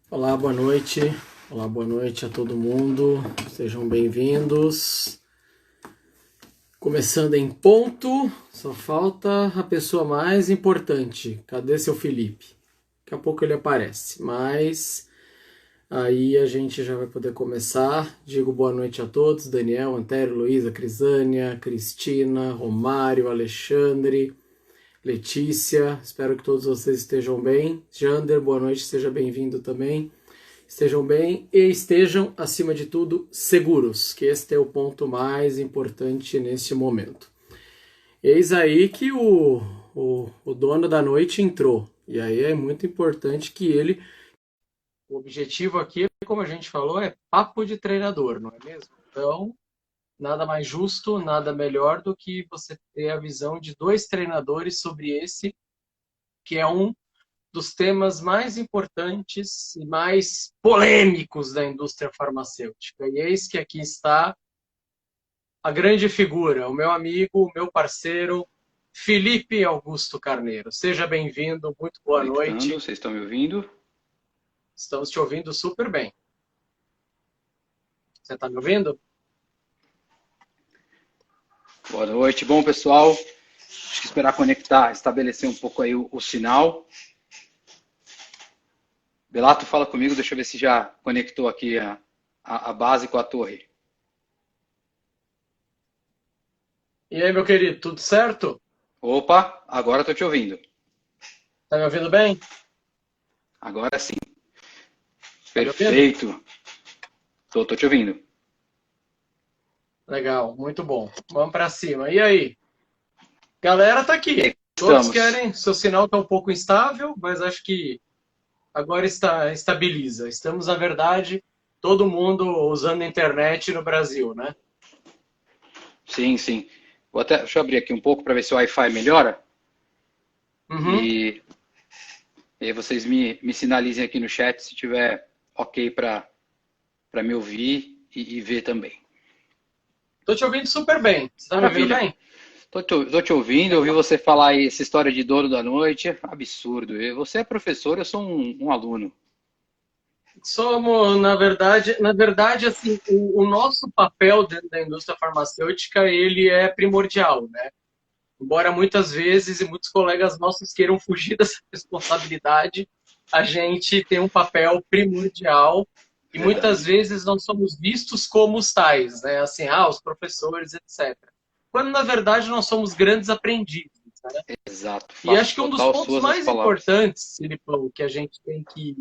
Olá, boa noite. Olá, boa noite a todo mundo. Sejam bem-vindos. Começando em ponto, só falta a pessoa mais importante. Cadê seu Felipe? Daqui a pouco ele aparece, mas aí a gente já vai poder começar. Digo boa noite a todos: Daniel, Antério, Luísa, Crisânia, Cristina, Romário, Alexandre, Letícia. Espero que todos vocês estejam bem. Jander, boa noite, seja bem-vindo também. Estejam bem e estejam, acima de tudo, seguros, que este é o ponto mais importante neste momento. Eis aí que o dono da noite entrou. E aí é muito importante que ele. O objetivo aqui, como a gente falou, é papo de treinador, não é mesmo? Então, nada mais justo, nada melhor do que você ter a visão de dois treinadores sobre esse, que é um dos temas mais importantes e mais polêmicos da indústria farmacêutica. E eis que aqui está a grande figura, o meu amigo, o meu parceiro, Felipe Augusto Carneiro. Seja bem-vindo, muito boa Conectando, noite. vocês estão me ouvindo? Estamos te ouvindo super bem. Você está me ouvindo? Boa noite. Bom, pessoal, acho que esperar conectar, estabelecer um pouco aí o sinal. Belato, fala comigo, deixa eu ver se já conectou aqui a base com a torre. E aí, meu querido, tudo certo? Opa, agora estou te ouvindo. Está me ouvindo bem? Agora sim. Está me ouvindo? Perfeito. Tô te ouvindo. Legal, muito bom. Vamos para cima. E aí? Galera tá E aqui. aí, Todos estamos. querem. Seu sinal está um pouco instável, mas acho que agora estabiliza. Estamos, na verdade, todo mundo usando a internet no Brasil, né? Sim, sim. Deixa eu abrir aqui um pouco para ver se o Wi-Fi melhora. Uhum. E, e aí vocês me sinalizem aqui no chat se tiver ok para me ouvir e ver também. Tô te ouvindo super bem. Você tá me ouvindo Maravilha. bem? Tô te ouvindo, eu ouvi Legal. você falar aí essa história de dono da noite, é absurdo. Você é professor, eu sou um aluno. Somos, na verdade, assim, o nosso papel dentro da indústria farmacêutica, ele é primordial, né? Embora muitas vezes e muitos colegas nossos queiram fugir dessa responsabilidade, a gente tem um papel primordial e muitas Verdade. vezes não somos vistos como os tais, né? Assim, os professores, etc. Quando na verdade nós somos grandes aprendizes, né? Exato, E faço acho que um dos total pontos suas as mais palavras. importantes, Filipão, que a gente tem que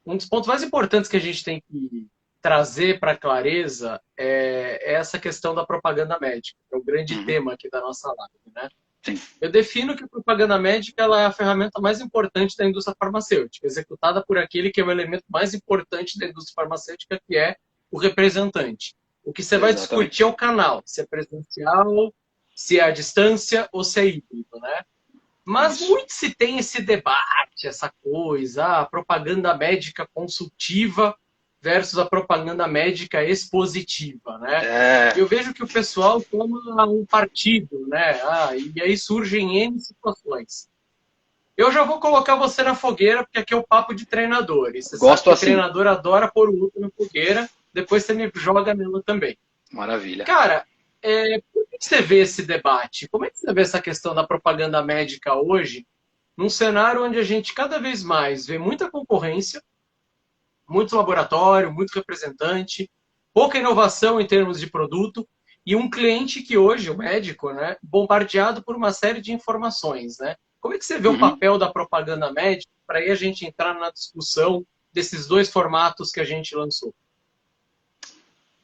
um dos pontos mais importantes que a gente tem que trazer para a clareza é essa questão da propaganda médica, que é o grande Uhum, tema aqui da nossa live, né? sim. Eu defino que a propaganda médica ela é a ferramenta mais importante da indústria farmacêutica, executada por aquele que é o elemento mais importante da indústria farmacêutica, que é o representante. O que você vai discutir é Exatamente. o canal, se é presencial, se é à distância ou se é híbrido, né? Mas Isso. muito se tem esse debate, essa coisa, a propaganda médica consultiva versus a propaganda médica expositiva, né? É, Eu vejo que o pessoal toma um partido, né? E aí surgem N situações. Eu já vou colocar você na fogueira, porque aqui é o papo de treinador. E você sabe gosto que assim. treinador adora pôr o outro na fogueira, depois você me joga nela também. Maravilha. Cara, por que você vê esse debate? Como é que você vê essa questão da propaganda médica hoje, num cenário onde a gente cada vez mais vê muita concorrência, muito laboratório, muito representante, pouca inovação em termos de produto e um cliente que hoje, o médico, né, bombardeado por uma série de informações, né? Como é que você vê o Uhum. papel da propaganda médica para aí a gente entrar na discussão desses dois formatos que a gente lançou?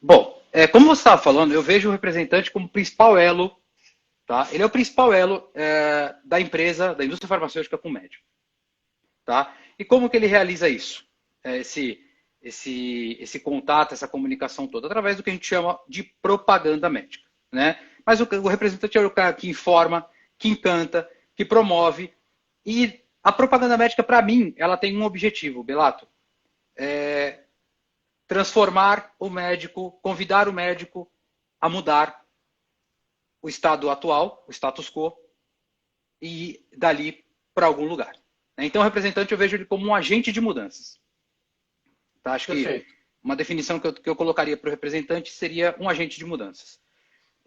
Bom, como você estava falando, eu vejo o representante como principal elo, tá? Ele é o principal elo da empresa, da indústria farmacêutica com o médico. Tá? E como que ele realiza isso? É, esse contato, essa comunicação toda, através do que a gente chama de propaganda médica. Né? Mas o representante é o cara que informa, que encanta, que promove. E a propaganda médica, para mim, ela tem um objetivo, Belato. Transformar o médico, convidar o médico a mudar o estado atual, o status quo, e dali para algum lugar. Então, o representante eu vejo ele como um agente de mudanças. Tá? Acho que Perfeito. uma definição que eu colocaria para o representante seria um agente de mudanças.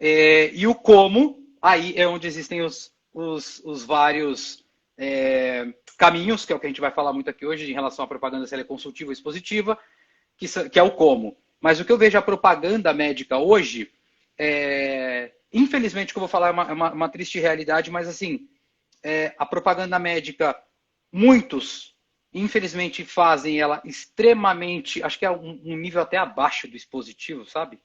E o como, aí é onde existem os vários caminhos, que é o que a gente vai falar muito aqui hoje em relação à propaganda, se ela é consultiva ou expositiva, que é o como. Mas o que eu vejo a propaganda médica hoje, infelizmente o que eu vou falar é uma triste realidade, mas assim, a propaganda médica, muitos, infelizmente, fazem ela extremamente, acho que é um nível até abaixo do expositivo, sabe?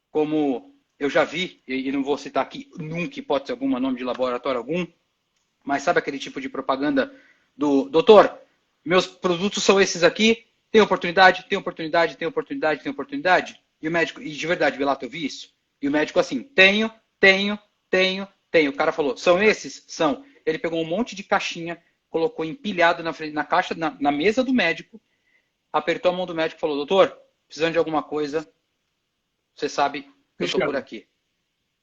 Como eu já vi, e não vou citar aqui nunca hipótese alguma, nome de laboratório algum, mas sabe aquele tipo de propaganda do doutor, meus produtos são esses aqui, tem oportunidade, tem oportunidade, tem oportunidade, tem oportunidade? E o médico, e de verdade, Belato, eu vi isso. E o médico assim, tenho. O cara falou, são esses? São. Ele pegou um monte de caixinha, colocou empilhado na caixa, na mesa do médico, apertou a mão do médico e falou, doutor, precisando de alguma coisa, você sabe que eu estou por aqui.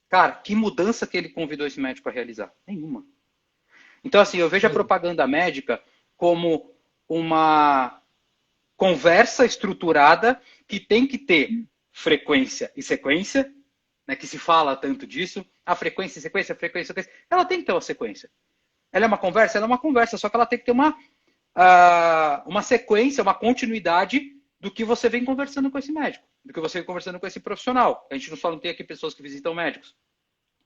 Cara, que mudança que ele convidou esse médico a realizar? Nenhuma. Então, assim, eu vejo a propaganda médica como uma conversa estruturada que tem que ter frequência e sequência, né, que se fala tanto disso. A frequência e sequência, frequência e sequência. Ela tem que ter uma sequência. Ela é uma conversa? Ela é uma conversa, só que ela tem que ter uma sequência, uma continuidade do que você vem conversando com esse médico, do que você vem conversando com esse profissional. A gente não só não tem aqui pessoas que visitam médicos,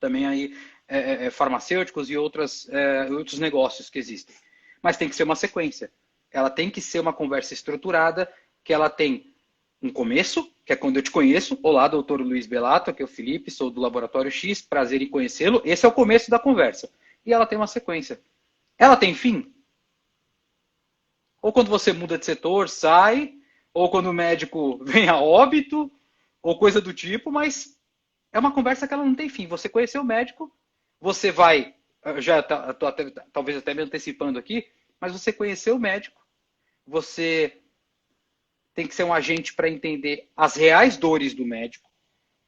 também aí farmacêuticos e outros negócios que existem. Mas tem que ser uma sequência. Ela tem que ser uma conversa estruturada, que ela tem um começo, que é quando eu te conheço. Olá, doutor Luiz Belato, aqui é o Felipe, sou do Laboratório X, prazer em conhecê-lo. Esse é o começo da conversa. E ela tem uma sequência. Ela tem fim? Ou quando você muda de setor, sai, ou quando o médico vem a óbito, ou coisa do tipo, mas é uma conversa que ela não tem fim. Você conheceu o médico, você vai, talvez até me antecipando aqui, mas você conheceu o médico, você tem que ser um agente para entender as reais dores do médico,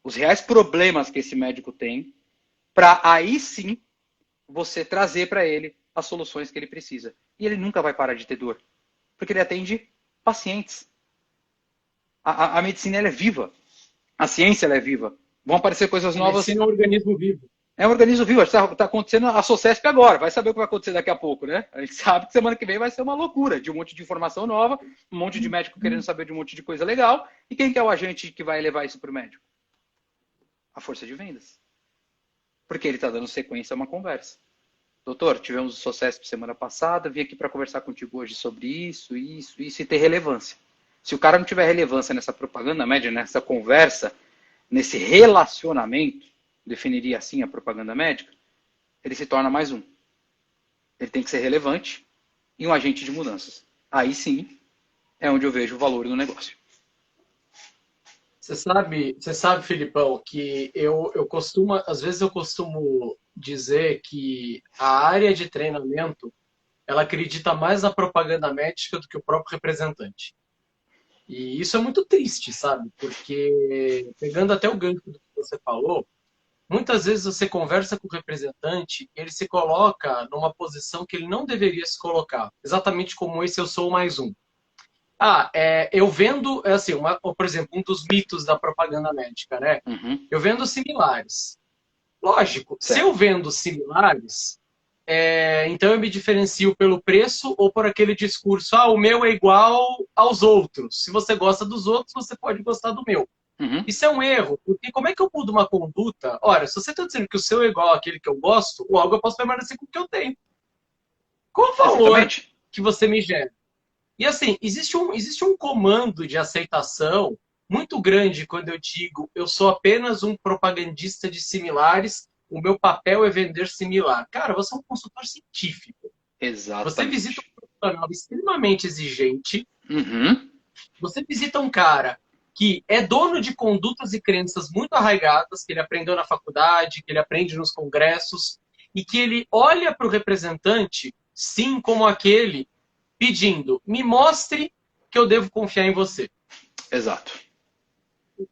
os reais problemas que esse médico tem, para aí sim você trazer para ele as soluções que ele precisa. E ele nunca vai parar de ter dor, porque ele atende pacientes. A medicina ela é viva, a ciência ela é viva. Vão aparecer coisas novas. A medicina é um organismo vivo. É um organismo vivo. Está acontecendo a SOCESP agora. Vai saber o que vai acontecer daqui a pouco, né? A gente sabe que semana que vem vai ser uma loucura de um monte de informação nova, um monte de médico querendo saber de um monte de coisa legal. E quem que é o agente que vai levar isso para o médico? A força de vendas. Porque ele está dando sequência a uma conversa. Doutor, tivemos o SOCESP semana passada, vim aqui para conversar contigo hoje sobre isso e ter relevância. Se o cara não tiver relevância nessa propaganda média, nessa conversa, nesse relacionamento, definiria assim a propaganda médica, ele se torna mais um. Ele tem que ser relevante e um agente de mudanças. Aí sim é onde eu vejo o valor do negócio. Você sabe, Filipão, que às vezes eu costumo dizer que a área de treinamento, ela acredita mais na propaganda médica do que o próprio representante. E isso é muito triste, sabe? Porque, pegando até o gancho do que você falou, muitas vezes você conversa com o representante e ele se coloca numa posição que ele não deveria se colocar. Exatamente como esse eu sou mais um. Eu vendo, assim, por exemplo, um dos mitos da propaganda médica, né? Uhum. Eu vendo similares. Lógico, certo. Se eu vendo similares, então eu me diferencio pelo preço ou por aquele discurso, o meu é igual aos outros. Se você gosta dos outros, você pode gostar do meu. Uhum. Isso é um erro, porque como é que eu mudo uma conduta? Ora, se você está dizendo que o seu é igual àquele que eu gosto, logo eu posso permanecer com o que eu tenho. Qual o valor que você me gera? E assim, existe um comando de aceitação muito grande quando eu digo eu sou apenas um propagandista de similares, o meu papel é vender similar. Cara, você é um consultor científico. Exatamente. Você visita um profissional extremamente exigente. Uhum. Você visita um cara que é dono de condutas e crenças muito arraigadas, que ele aprendeu na faculdade, que ele aprende nos congressos, e que ele olha para o representante, sim, como aquele pedindo, me mostre que eu devo confiar em você. Exato.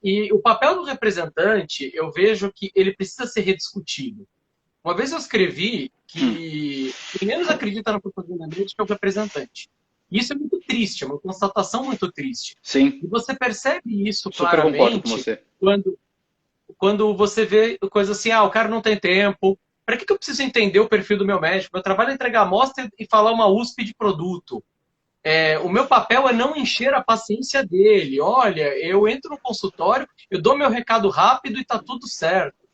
E o papel do representante, eu vejo que ele precisa ser rediscutido. Uma vez eu escrevi que quem menos acredita na propaganda médica é o representante. Isso é muito triste, é uma constatação muito triste. Sim, E você percebe isso super concordo com claramente você. quando você vê coisa assim, o cara não tem tempo. Para que eu preciso entender o perfil do meu médico? Meu trabalho é entregar amostra e falar uma USP de produto. O meu papel é não encher a paciência dele. Olha, eu entro no consultório, eu dou meu recado rápido e tá tudo certo.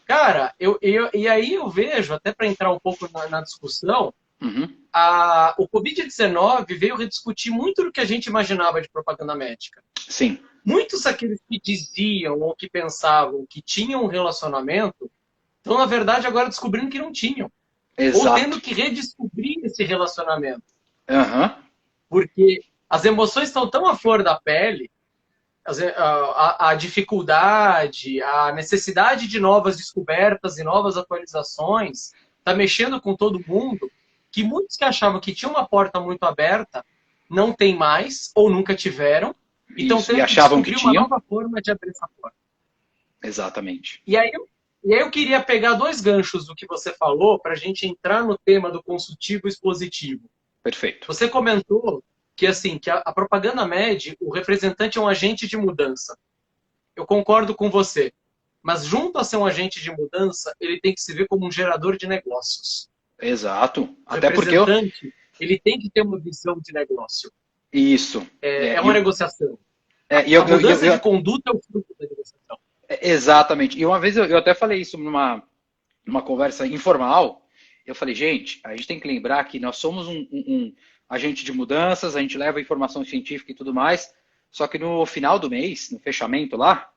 Cara, e aí eu vejo, até para entrar um pouco na discussão, Uhum. o Covid-19 veio rediscutir muito do que a gente imaginava de propaganda médica. Sim. Muitos daqueles que diziam ou que pensavam que tinham um relacionamento estão, na verdade, agora descobrindo que não tinham. Ou Exato. tendo que redescobrir esse relacionamento. Uhum. Porque as emoções estão tão à flor da pele, a dificuldade, a necessidade de novas descobertas e novas atualizações está mexendo com todo mundo, que muitos que achavam que tinha uma porta muito aberta não tem mais, ou nunca tiveram, e estão Isso. E tendo que achavam que descobrir uma tinham. nova forma de abrir essa porta. Exatamente. E aí eu queria pegar dois ganchos do que você falou para a gente entrar no tema do consultivo expositivo. Perfeito. Você comentou que assim que a propaganda média, o representante é um agente de mudança. Eu concordo com você. Mas junto a ser um agente de mudança, ele tem que se ver como um gerador de negócios. Exato. O Até porque eu... representante, ele tem que ter uma visão de negócio. Isso. É uma negociação. E A mudança de conduta é o fruto da negociação. exatamente. E uma vez eu até falei isso numa conversa informal. Eu falei, gente, a gente tem que lembrar que nós somos um agente de mudanças, a gente leva informação científica e tudo mais, só que no final do mês, no fechamento lá,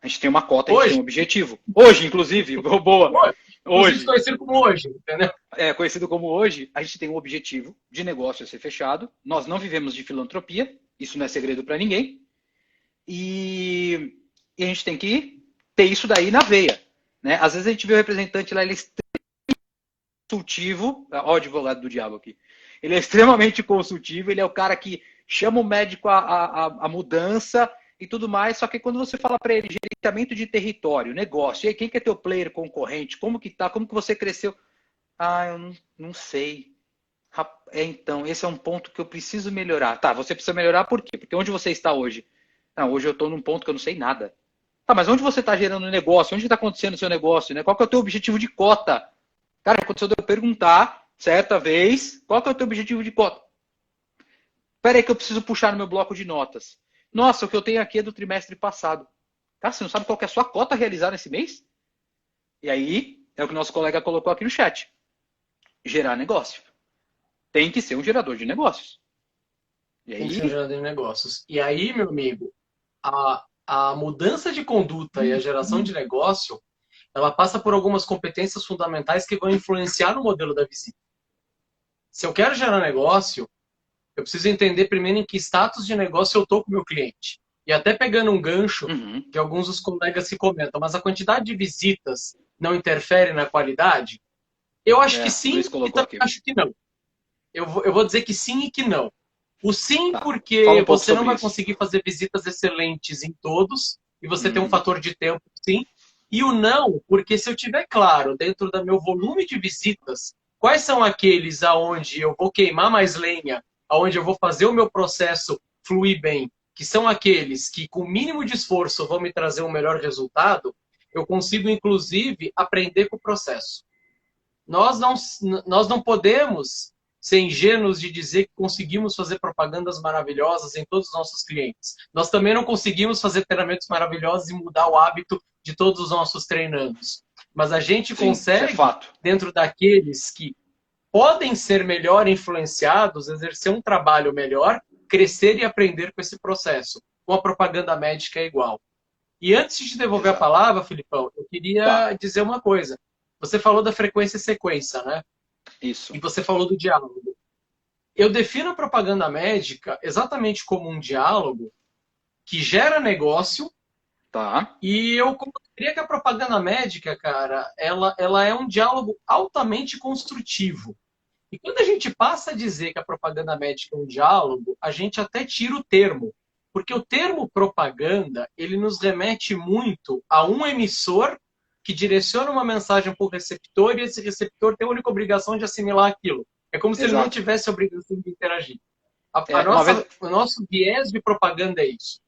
a gente tem uma cota, a gente tem um objetivo. Hoje, inclusive, boa. Hoje. Conhecido como hoje, entendeu? Conhecido como hoje, a gente tem um objetivo de negócio a ser fechado. Nós não vivemos de filantropia, isso não é segredo para ninguém. E a gente tem que ter isso daí na veia. Né? Às vezes a gente vê o representante lá, ele é extremamente consultivo. Ó, o advogado do diabo aqui. Ele é extremamente consultivo, ele é o cara que chama o médico a mudança e tudo mais, só que quando você fala para ele gerenciamento de território, negócio, e aí, quem que é teu player concorrente, como que tá, como que você cresceu? Eu não sei. Então, esse é um ponto que eu preciso melhorar. Tá, você precisa melhorar por quê? Porque onde você está hoje? Hoje eu estou num ponto que eu não sei nada. Tá, mas onde você está gerando negócio? Onde está acontecendo o seu negócio? Né? Qual que é o teu objetivo de cota? Cara, aconteceu de eu perguntar, certa vez, qual que é o teu objetivo de cota? Espera aí que eu preciso puxar no meu bloco de notas. Nossa, o que eu tenho aqui é do trimestre passado. Cara, você não sabe qual que é a sua cota a realizar nesse mês? E aí, é o que o nosso colega colocou aqui no chat. Gerar negócio. Tem que ser um gerador de negócios. E aí... Tem que ser um gerador de negócios. E aí, meu amigo, a mudança de conduta e a geração de negócio, ela passa por algumas competências fundamentais que vão influenciar no modelo da visita. Se eu quero gerar negócio, eu preciso entender primeiro em que status de negócio eu estou com o meu cliente. E até pegando um gancho de alguns dos colegas que comentam, mas a quantidade de visitas não interfere na qualidade? Eu acho que sim e também acho que não. Eu vou dizer que sim e que não. O sim, porque você não vai conseguir fazer visitas excelentes em todos, e você tem um fator de tempo, sim. E o não, porque se eu tiver claro, dentro do meu volume de visitas, quais são aqueles aonde eu vou queimar mais lenha, aonde eu vou fazer o meu processo fluir bem, que são aqueles que, com o mínimo de esforço, vão me trazer um melhor resultado, eu consigo, inclusive, aprender com o processo. Nós não podemos ser ingênuos de dizer que conseguimos fazer propagandas maravilhosas em todos os nossos clientes. Nós também não conseguimos fazer treinamentos maravilhosos e mudar o hábito de todos os nossos treinandos. Mas a gente consegue, dentro daqueles que podem ser melhor influenciados, exercer um trabalho melhor, crescer e aprender com esse processo. Com a propaganda médica é igual. E antes de te devolver a palavra, Filipão, eu queria dizer uma coisa. Você falou da frequência e sequência, né? Isso. E você falou do diálogo. Eu defino a propaganda médica exatamente como um diálogo que gera negócio. E eu diria que a propaganda médica, cara, ela é um diálogo altamente construtivo. E quando a gente passa a dizer que a propaganda médica é um diálogo, a gente até tira o termo. Porque o termo propaganda, ele nos remete muito a um emissor que direciona uma mensagem para o receptor e esse receptor tem a única obrigação de assimilar aquilo. É como se ele não Exato. tivesse a obrigação de interagir. Uma vez, O nosso viés de propaganda é isso.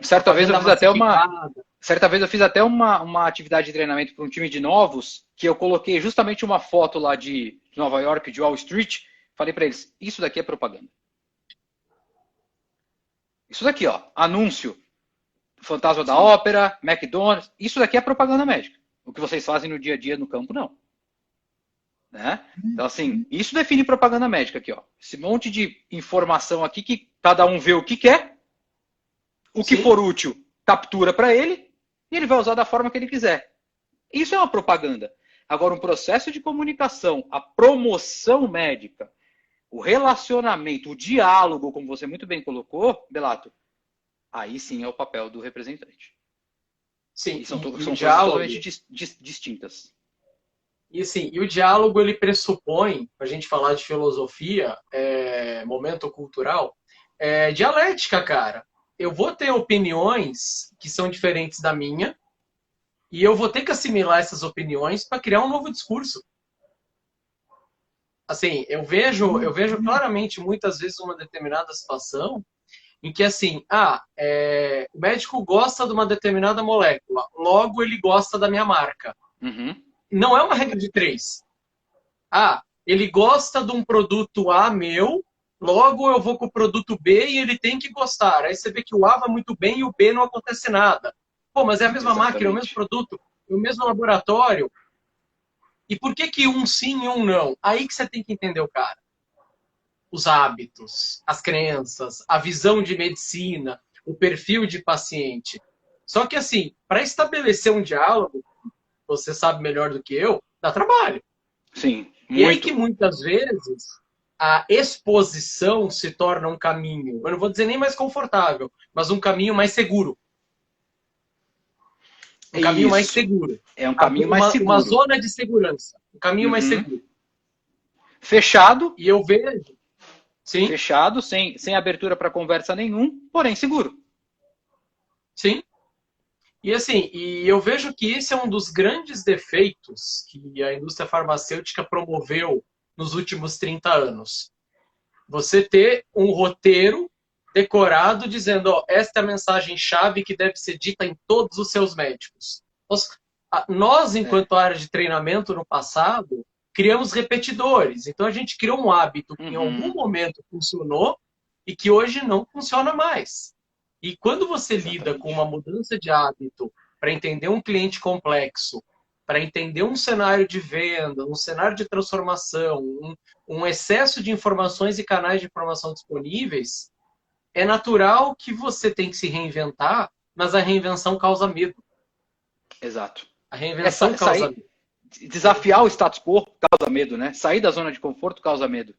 certa vez eu Propaganda fiz até uma, massificada. certa vez eu fiz até uma atividade de treinamento para um time de novos, que eu coloquei justamente uma foto lá de Nova York, de Wall Street, falei para eles, isso daqui é propaganda. Isso daqui, ó, anúncio, Fantasma da Ópera, McDonald's, isso daqui é propaganda médica. O que vocês fazem no dia a dia no campo, não. Né? Então, assim, isso define propaganda médica aqui, ó. Esse monte de informação aqui que cada um vê o que quer, o que for útil, captura para ele, e ele vai usar da forma que ele quiser. Isso é uma propaganda. Agora, um processo de comunicação, a promoção médica, o relacionamento, o diálogo, como você muito bem colocou, Belato, aí sim é o papel do representante. Sim, e são coisas diálogo, totalmente distintas. E assim, e o diálogo ele pressupõe, para a gente falar de filosofia, momento cultural, dialética, cara. Eu vou ter opiniões que são diferentes da minha e eu vou ter que assimilar essas opiniões para criar um novo discurso. Assim, eu vejo claramente muitas vezes uma determinada situação em que assim, o médico gosta de uma determinada molécula, logo ele gosta da minha marca. Uhum. Não é uma regra de 3. Ele gosta de um produto A meu, logo eu vou com o produto B e ele tem que gostar. Aí você vê que o A vai muito bem e o B não acontece nada. Pô, mas é a mesma máquina, é o mesmo produto, é o mesmo laboratório. E por que um sim e um não? Aí que você tem que entender o cara. Os hábitos, as crenças, a visão de medicina, o perfil de paciente. Só que assim, para estabelecer um diálogo, você sabe melhor do que eu, dá trabalho. Sim, muito. E aí que muitas vezes a exposição se torna um caminho, eu não vou dizer nem mais confortável, mas um caminho mais seguro. Um caminho mais seguro. É um caminho mais seguro. Uma zona de segurança. Um caminho mais seguro. Fechado. E eu vejo. Sim. Fechado, sem abertura para conversa nenhum, porém seguro. Sim. E assim, eu vejo que esse é um dos grandes defeitos que a indústria farmacêutica promoveu nos últimos 30 anos. Você ter um roteiro decorado dizendo, esta é a mensagem-chave que deve ser dita em todos os seus médicos. Nós, enquanto área de treinamento no passado, criamos repetidores. Então a gente criou um hábito que em algum momento funcionou e que hoje não funciona mais. E quando você lida com uma mudança de hábito para entender um cliente complexo, para entender um cenário de venda, um cenário de transformação, um excesso de informações e canais de informação disponíveis, é natural que você tem que se reinventar, mas a reinvenção causa medo. Exato. A reinvenção causa medo. Desafiar o status quo causa medo, né? Sair da zona de conforto causa medo.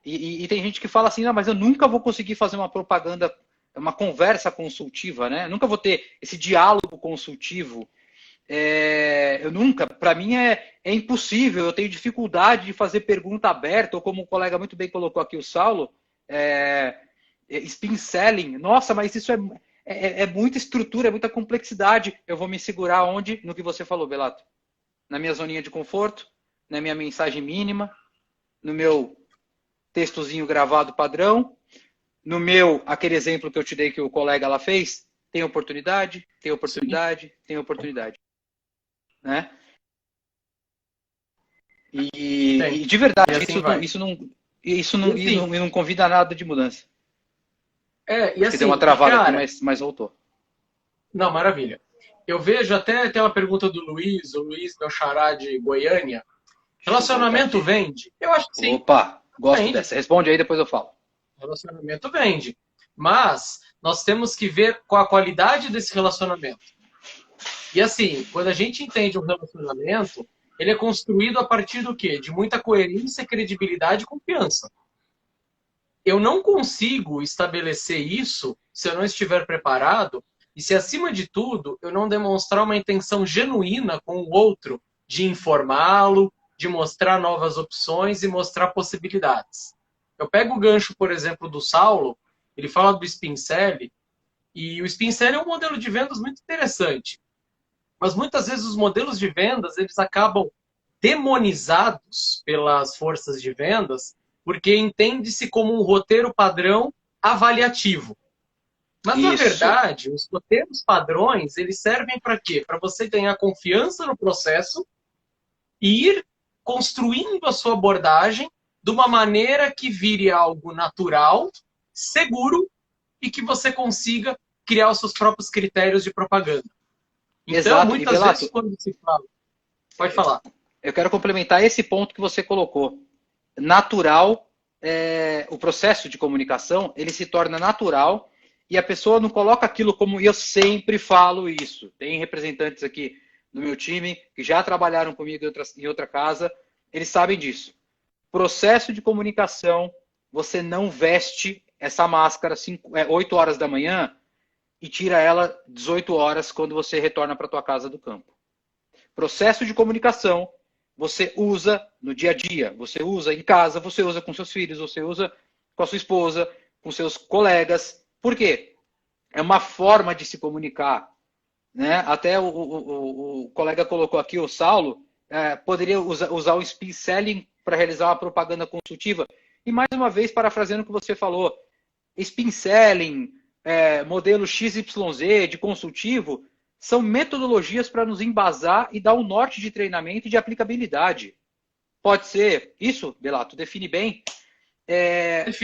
E tem gente que fala assim, mas eu nunca vou conseguir fazer uma propaganda, uma conversa consultiva, né? Nunca vou ter esse diálogo consultivo. Eu nunca, para mim é impossível, eu tenho dificuldade de fazer pergunta aberta, ou como o colega muito bem colocou aqui, o Saulo, spin selling. Nossa, mas isso é muita estrutura, é muita complexidade. Eu vou me segurar onde? No que você falou, Belato. Na minha zoninha de conforto, na minha mensagem mínima, no meu textozinho gravado padrão, no meu, aquele exemplo que eu te dei que o colega lá fez, tem oportunidade, tem oportunidade, sim, tem oportunidade. Né? E de verdade, assim isso não convida a nada de mudança. E assim, deu uma travada aqui, mas voltou. Não, maravilha. Eu vejo até tem uma pergunta do Luiz, o Luiz, meu xará de Goiânia. Relacionamento vende? Eu acho que sim. Opa, gosto dessa. Responde aí, depois eu falo. Relacionamento vende. Mas nós temos que ver qual a qualidade desse relacionamento. E assim, quando a gente entende um relacionamento, ele é construído a partir do quê? De muita coerência, credibilidade e confiança. Eu não consigo estabelecer isso se eu não estiver preparado e se, acima de tudo, eu não demonstrar uma intenção genuína com o outro de informá-lo, de mostrar novas opções e mostrar possibilidades. Eu pego o gancho, por exemplo, do Saulo, ele fala do Spin Selling, e o Spin Selling é um modelo de vendas muito interessante. Mas muitas vezes os modelos de vendas, eles acabam demonizados pelas forças de vendas porque entende-se como um roteiro padrão avaliativo. Mas, na verdade, os roteiros padrões, eles servem para quê? Para você ganhar confiança no processo e ir construindo a sua abordagem de uma maneira que vire algo natural, seguro e que você consiga criar os seus próprios critérios de propaganda. Então, Exato. muitas vezes, quando se fala... Pode falar. Eu quero complementar esse ponto que você colocou. Natural, o processo de comunicação, ele se torna natural e a pessoa não coloca aquilo como... E eu sempre falo isso. Tem representantes aqui do meu time que já trabalharam comigo em outra casa, eles sabem disso. Processo de comunicação, você não veste essa máscara 8 horas da manhã e tira ela 18 horas quando você retorna para a tua casa do campo. Processo de comunicação, você usa no dia a dia, você usa em casa, você usa com seus filhos, você usa com a sua esposa, com seus colegas. Por quê? É uma forma de se comunicar. Né? Até o colega colocou aqui, o Saulo, poderia usar o speed selling para realizar uma propaganda consultiva. E mais uma vez, parafraseando o que você falou, spin selling, modelo XYZ de consultivo, são metodologias para nos embasar e dar um norte de treinamento e de aplicabilidade. Pode ser isso, Belato, define bem.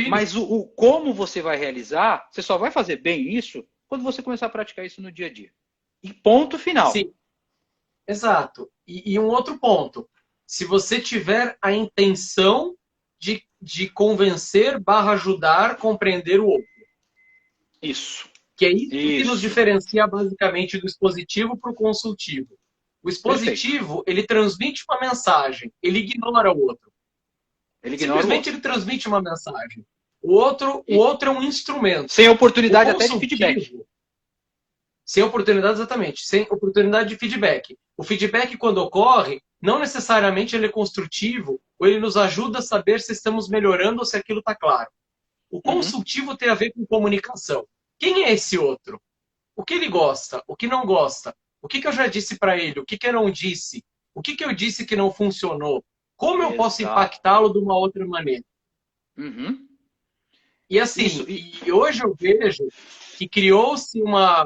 Mas o como você vai realizar, você só vai fazer bem isso quando você começar a praticar isso no dia a dia. E ponto final. Sim, exato. E um outro ponto. Se você tiver a intenção de convencer / ajudar a compreender o outro. Isso. Que é isso que nos diferencia basicamente do expositivo para o consultivo. O expositivo, ele transmite uma mensagem, ele ignora o outro. Simplesmente ele transmite uma mensagem. O outro é um instrumento. Sem oportunidade até de feedback. Sem oportunidade, exatamente. Sem oportunidade de feedback. O feedback, quando ocorre, não necessariamente ele é construtivo ou ele nos ajuda a saber se estamos melhorando ou se aquilo está claro. O consultivo tem a ver com comunicação. Quem é esse outro? O que ele gosta? O que não gosta? O que eu já disse para ele? O que eu não disse? O que eu disse que não funcionou? Como eu posso impactá-lo de uma outra maneira? E assim, e hoje eu vejo que criou-se uma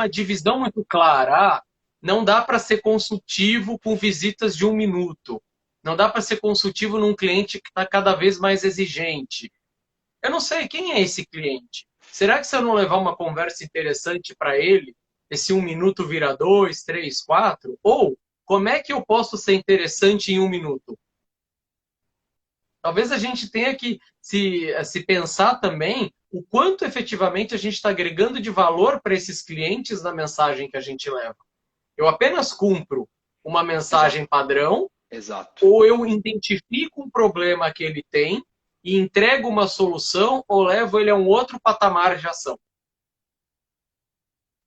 divisão muito clara. Não dá para ser consultivo com visitas de 1 minuto. Não dá para ser consultivo num cliente que está cada vez mais exigente. Eu não sei quem é esse cliente. Será que se eu não levar uma conversa interessante para ele, esse 1 minuto vira 2, 3, 4? Ou como é que eu posso ser interessante em 1 minuto? Talvez a gente tenha que se pensar também o quanto efetivamente a gente está agregando de valor para esses clientes na mensagem que a gente leva. Eu apenas cumpro uma mensagem padrão, ou eu identifico um problema que ele tem e entrego uma solução ou levo ele a um outro patamar de ação.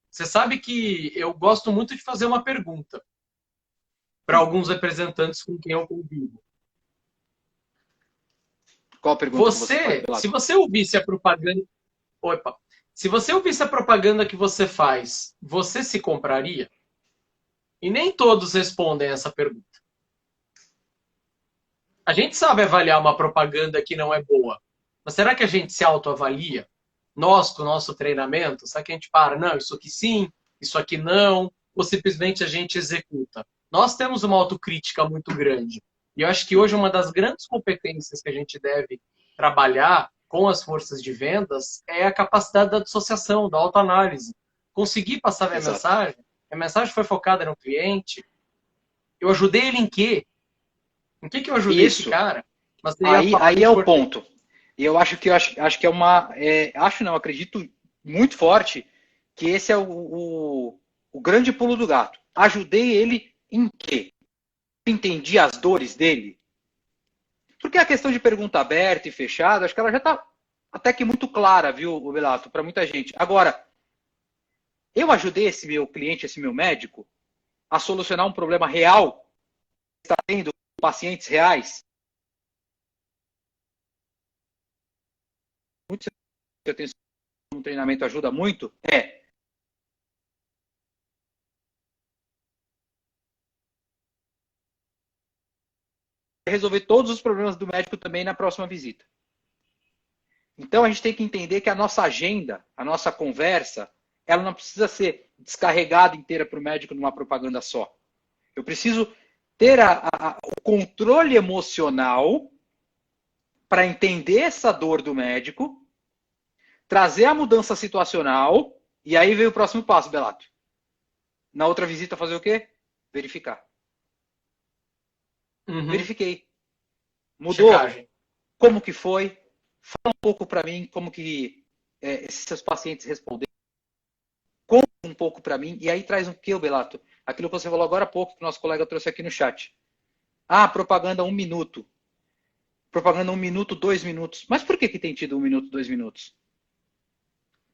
Você sabe que eu gosto muito de fazer uma pergunta para alguns representantes com quem eu convivo. Qual a pergunta se você ouvisse a propaganda... Se você ouvisse a propaganda que você faz, você se compraria? E nem todos respondem essa pergunta. A gente sabe avaliar uma propaganda que não é boa, mas será que a gente se autoavalia? Nós, com o nosso treinamento, será que a gente para? Não, isso aqui sim, isso aqui não, ou simplesmente a gente executa? Nós temos uma autocrítica muito grande. E eu acho que hoje uma das grandes competências que a gente deve trabalhar com as forças de vendas é a capacidade da dissociação, da autoanálise. Conseguir passar a mensagem foi focada no cliente, eu ajudei ele em quê? Em que eu ajudei esse cara? Mas aí é o ponto. E eu acho que é uma... acredito muito forte que esse é o grande pulo do gato. Ajudei ele em quê? Entendi as dores dele? Porque a questão de pergunta aberta e fechada, acho que ela já está até que muito clara, viu, Belato, para muita gente. Agora, eu ajudei esse meu cliente, esse meu médico, a solucionar um problema real que está tendo pacientes reais? Muito eu tenho um treinamento ajuda muito, resolver todos os problemas do médico também na próxima visita. Então a gente tem que entender que a nossa agenda, a nossa conversa, ela não precisa ser descarregada inteira para o médico numa propaganda só. Eu preciso ter o controle emocional para entender essa dor do médico, trazer a mudança situacional, e aí veio o próximo passo, Belato. Na outra visita fazer o quê? Verificar. Verifiquei. Mudou? Checagem. Como que foi? Fala um pouco para mim como que esses seus pacientes responderam. Conta um pouco para mim. E aí traz o que, Belato? Aquilo que você falou agora há pouco, que o nosso colega trouxe aqui no chat. Ah, propaganda 1 minuto. Propaganda 1 minuto, 2 minutos. Mas por que tem tido 1 minuto, 2 minutos?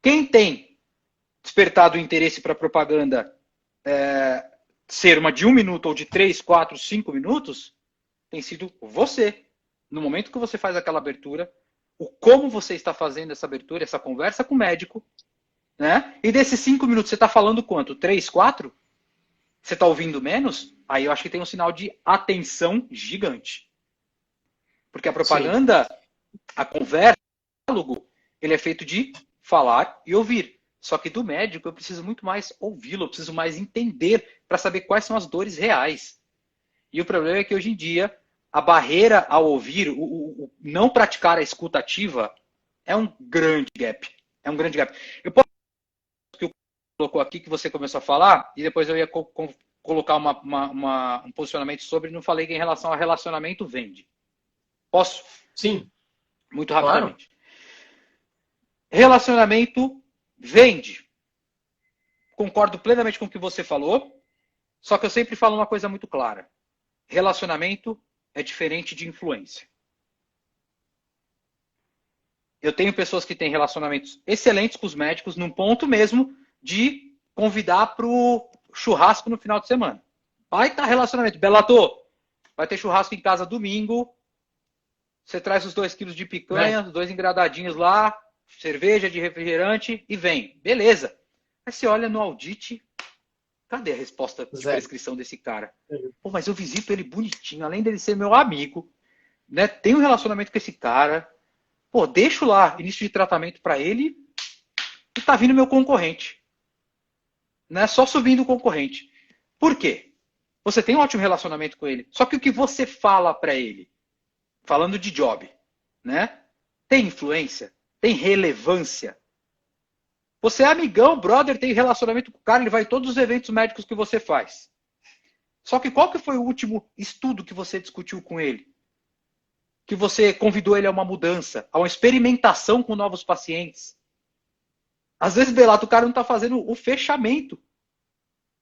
Quem tem despertado o interesse para propaganda ser uma de 1 minuto ou de 3, 4, 5 minutos, tem sido você. No momento que você faz aquela abertura, o como você está fazendo essa abertura, essa conversa com o médico, né? E desses 5 minutos, você está falando quanto? 3, 4? Você está ouvindo menos? Aí eu acho que tem um sinal de atenção gigante. Porque a propaganda, a conversa, o diálogo, ele é feito de falar e ouvir. Só que do médico eu preciso muito mais ouvi-lo, eu preciso mais entender para saber quais são as dores reais. E o problema é que hoje em dia a barreira ao ouvir, o não praticar a escuta ativa é um grande gap. É um grande gap. Eu posso que o colocou aqui que você começou a falar e depois eu ia colocar um posicionamento sobre, não falei que em relação ao relacionamento vende. Posso? Sim. Muito rapidamente. Claro. Relacionamento vende. Concordo plenamente com o que você falou, só que eu sempre falo uma coisa muito clara. Relacionamento é diferente de influência. Eu tenho pessoas que têm relacionamentos excelentes com os médicos, num ponto mesmo de convidar para o churrasco no final de semana. Vai estar relacionamento. Belato, vai ter churrasco em casa domingo. Você traz os 2 quilos de picanha, os 2 engradadinhos lá, cerveja de refrigerante e vem. Beleza. Aí você olha no audite, cadê a resposta de prescrição desse cara? Pô, mas eu visito ele bonitinho, além dele ser meu amigo, né? Tenho um relacionamento com esse cara. Pô, deixo lá início de tratamento para ele e tá vindo meu concorrente. Né? Só subindo o concorrente. Por quê? Você tem um ótimo relacionamento com ele. Só que o que você fala para ele, falando de job, né? Tem influência? Tem relevância? Você é amigão, brother, tem relacionamento com o cara, ele vai em todos os eventos médicos que você faz. Só que qual que foi o último estudo que você discutiu com ele? Que você convidou ele a uma mudança, a uma experimentação com novos pacientes. Às vezes, Belato, o cara não está fazendo o fechamento.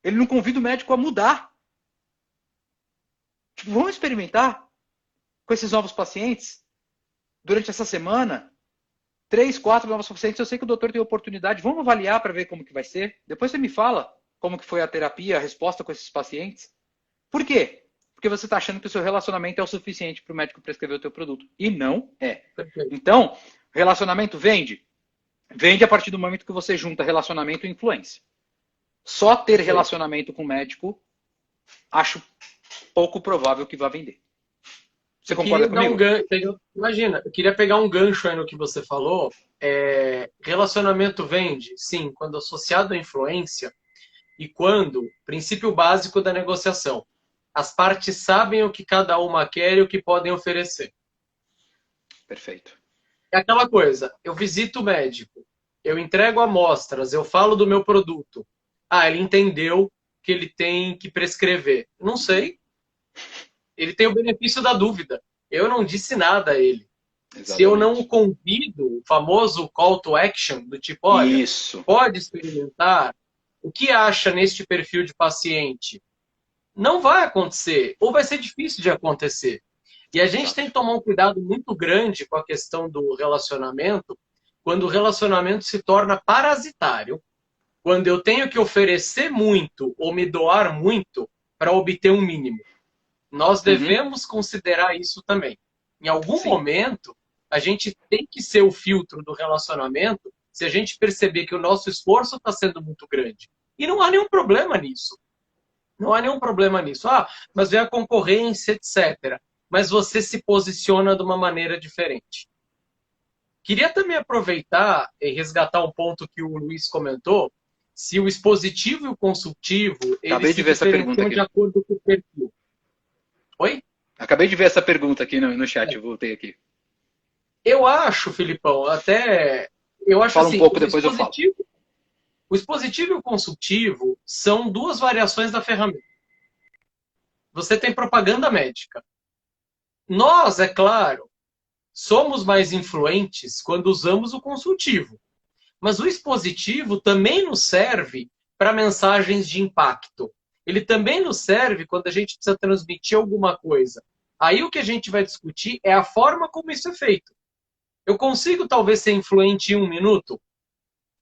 Ele não convida o médico a mudar. Tipo, vamos experimentar com esses novos pacientes durante essa semana. 3, 4 novos pacientes. Eu sei que o doutor tem oportunidade. Vamos avaliar para ver como que vai ser. Depois você me fala como que foi a terapia, a resposta com esses pacientes. Por quê? Porque você está achando que o seu relacionamento é o suficiente para o médico prescrever o teu produto. E não é. Então, relacionamento vende? Vende a partir do momento que você junta relacionamento e influência. Só ter relacionamento com o médico, acho pouco provável que vá vender. Você concorda comigo? Imagina, eu queria pegar um gancho aí no que você falou. Relacionamento vende, sim, quando associado à influência e quando, princípio básico da negociação, as partes sabem o que cada uma quer e o que podem oferecer. Perfeito. É aquela coisa, eu visito o médico, eu entrego amostras, eu falo do meu produto. Ah, ele entendeu que ele tem que prescrever. Não sei. Ele tem o benefício da dúvida. Eu não disse nada a ele. Exatamente. Se eu não o convido, o famoso call to action, do tipo, olha, pode experimentar, o que acha neste perfil de paciente? Não vai acontecer, ou vai ser difícil de acontecer. E a gente tem que tomar um cuidado muito grande com a questão do relacionamento, quando o relacionamento se torna parasitário, quando eu tenho que oferecer muito ou me doar muito para obter um mínimo. Nós devemos considerar isso também. Em algum momento, a gente tem que ser o filtro do relacionamento se a gente perceber que o nosso esforço está sendo muito grande. E não há nenhum problema nisso. Não há nenhum problema nisso. Ah, mas vem a concorrência, etc. mas você se posiciona de uma maneira diferente. Queria também aproveitar e resgatar um ponto que o Luiz comentou, se o expositivo e o consultivo, Acabei eles de se ver essa pergunta diferenciam aqui. de acordo com o perfil. Oi? Acabei de ver essa pergunta aqui no chat, eu voltei aqui. Eu acho, Filipão, eu acho Fala um assim, pouco, depois eu falo. o expositivo e o consultivo são duas variações da ferramenta. Você tem propaganda médica. Nós, é claro, somos mais influentes quando usamos o consultivo. Mas o expositivo também nos serve para mensagens de impacto. Ele também nos serve quando a gente precisa transmitir alguma coisa. Aí o que a gente vai discutir é a forma como isso é feito. Eu consigo talvez ser influente em 1 minuto,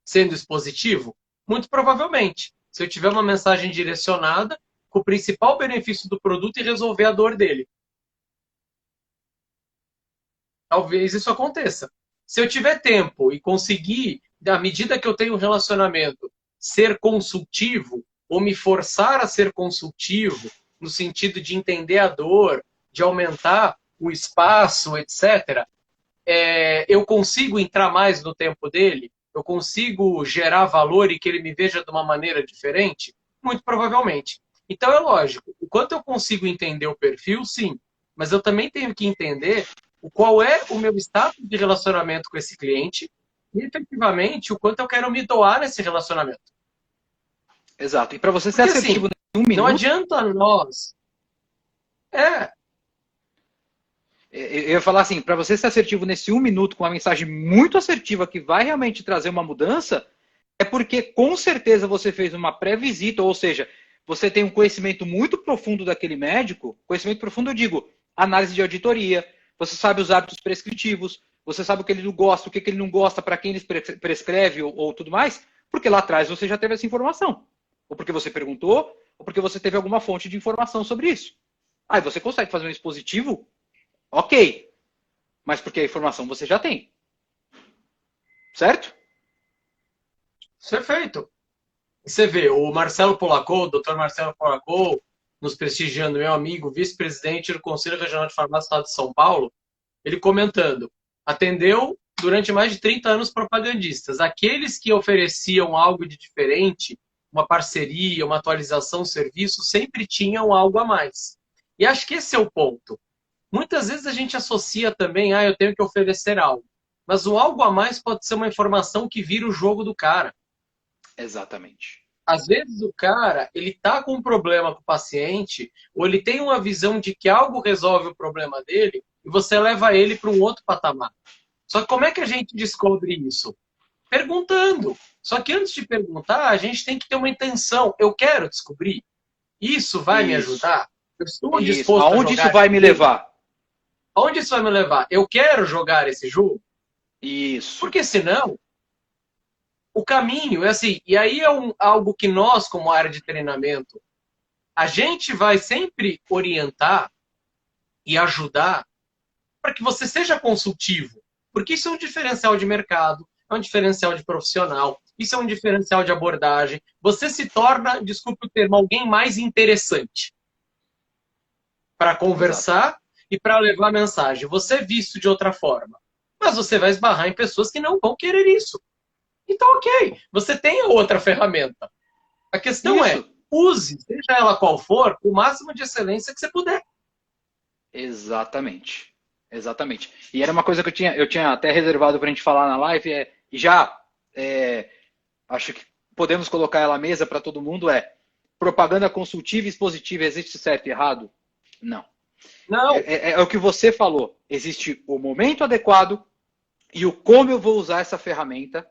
sendo expositivo? Muito provavelmente. Se eu tiver uma mensagem direcionada com o principal benefício do produto e resolver a dor dele. Talvez isso aconteça. Se eu tiver tempo e conseguir, à medida que eu tenho um relacionamento, ser consultivo, ou me forçar a ser consultivo, no sentido de entender a dor, de aumentar o espaço, etc., eu consigo entrar mais no tempo dele? Eu consigo gerar valor e que ele me veja de uma maneira diferente? Muito provavelmente. Então é lógico, o quanto eu consigo entender o perfil, sim, mas eu também tenho que entender qual é o meu status de relacionamento com esse cliente e, efetivamente, o quanto eu quero me doar nesse relacionamento. Exato. E para você ser Porque, assertivo assim, em 1 não minuto, adianta nós... eu ia falar assim, para você ser assertivo nesse 1 minuto com uma mensagem muito assertiva que vai realmente trazer uma mudança, é porque com certeza você fez uma pré-visita, ou seja, você tem um conhecimento muito profundo daquele médico. Conhecimento profundo, eu digo, análise de auditoria, você sabe os hábitos prescritivos, você sabe o que ele não gosta, o que ele não gosta, para quem ele prescreve ou tudo mais, porque lá atrás você já teve essa informação. Ou porque você perguntou, ou porque você teve alguma fonte de informação sobre isso. Aí você consegue fazer um expositivo, ok, mas porque a informação você já tem. Certo? Perfeito. Você vê, o Marcelo Polacou, o Dr. Marcelo Polacou, nos prestigiando, meu amigo, vice-presidente do Conselho Regional de Farmácia do Estado de São Paulo, ele comentando, atendeu durante mais de 30 anos propagandistas. Aqueles que ofereciam algo de diferente, uma parceria, uma atualização, um serviço, sempre tinham algo a mais. E acho que esse é o ponto. Muitas vezes a gente associa também, eu tenho que oferecer algo. Mas o algo a mais pode ser uma informação que vira o jogo do cara. Exatamente. Às vezes o cara, ele tá com um problema com o paciente, ou ele tem uma visão de que algo resolve o problema dele, e você leva ele para um outro patamar. Só que como é que a gente descobre isso? Perguntando. Só que antes de perguntar, a gente tem que ter uma intenção. Eu quero descobrir. Isso vai me ajudar? Eu estou disposto a jogar. Aonde isso vai me levar? Aonde isso vai me levar? Eu quero jogar esse jogo? Isso. Porque senão, o caminho é assim, e aí é algo que nós, como área de treinamento, a gente vai sempre orientar e ajudar para que você seja consultivo. Porque isso é um diferencial de mercado, é um diferencial de profissional, isso é um diferencial de abordagem. Você se torna, desculpe o termo, alguém mais interessante para conversar. Exato. E para levar a mensagem. Você é visto de outra forma. Mas você vai esbarrar em pessoas que não vão querer isso. Então, ok, você tem a outra ferramenta. A questão é, use, seja ela qual for, o máximo de excelência que você puder. Exatamente. Exatamente. E era uma coisa que eu tinha até reservado para a gente falar na live, acho que podemos colocar ela à mesa para todo mundo, propaganda consultiva e expositiva, existe certo e errado? Não. Não. É o que você falou. Existe o momento adequado e o como eu vou usar essa ferramenta,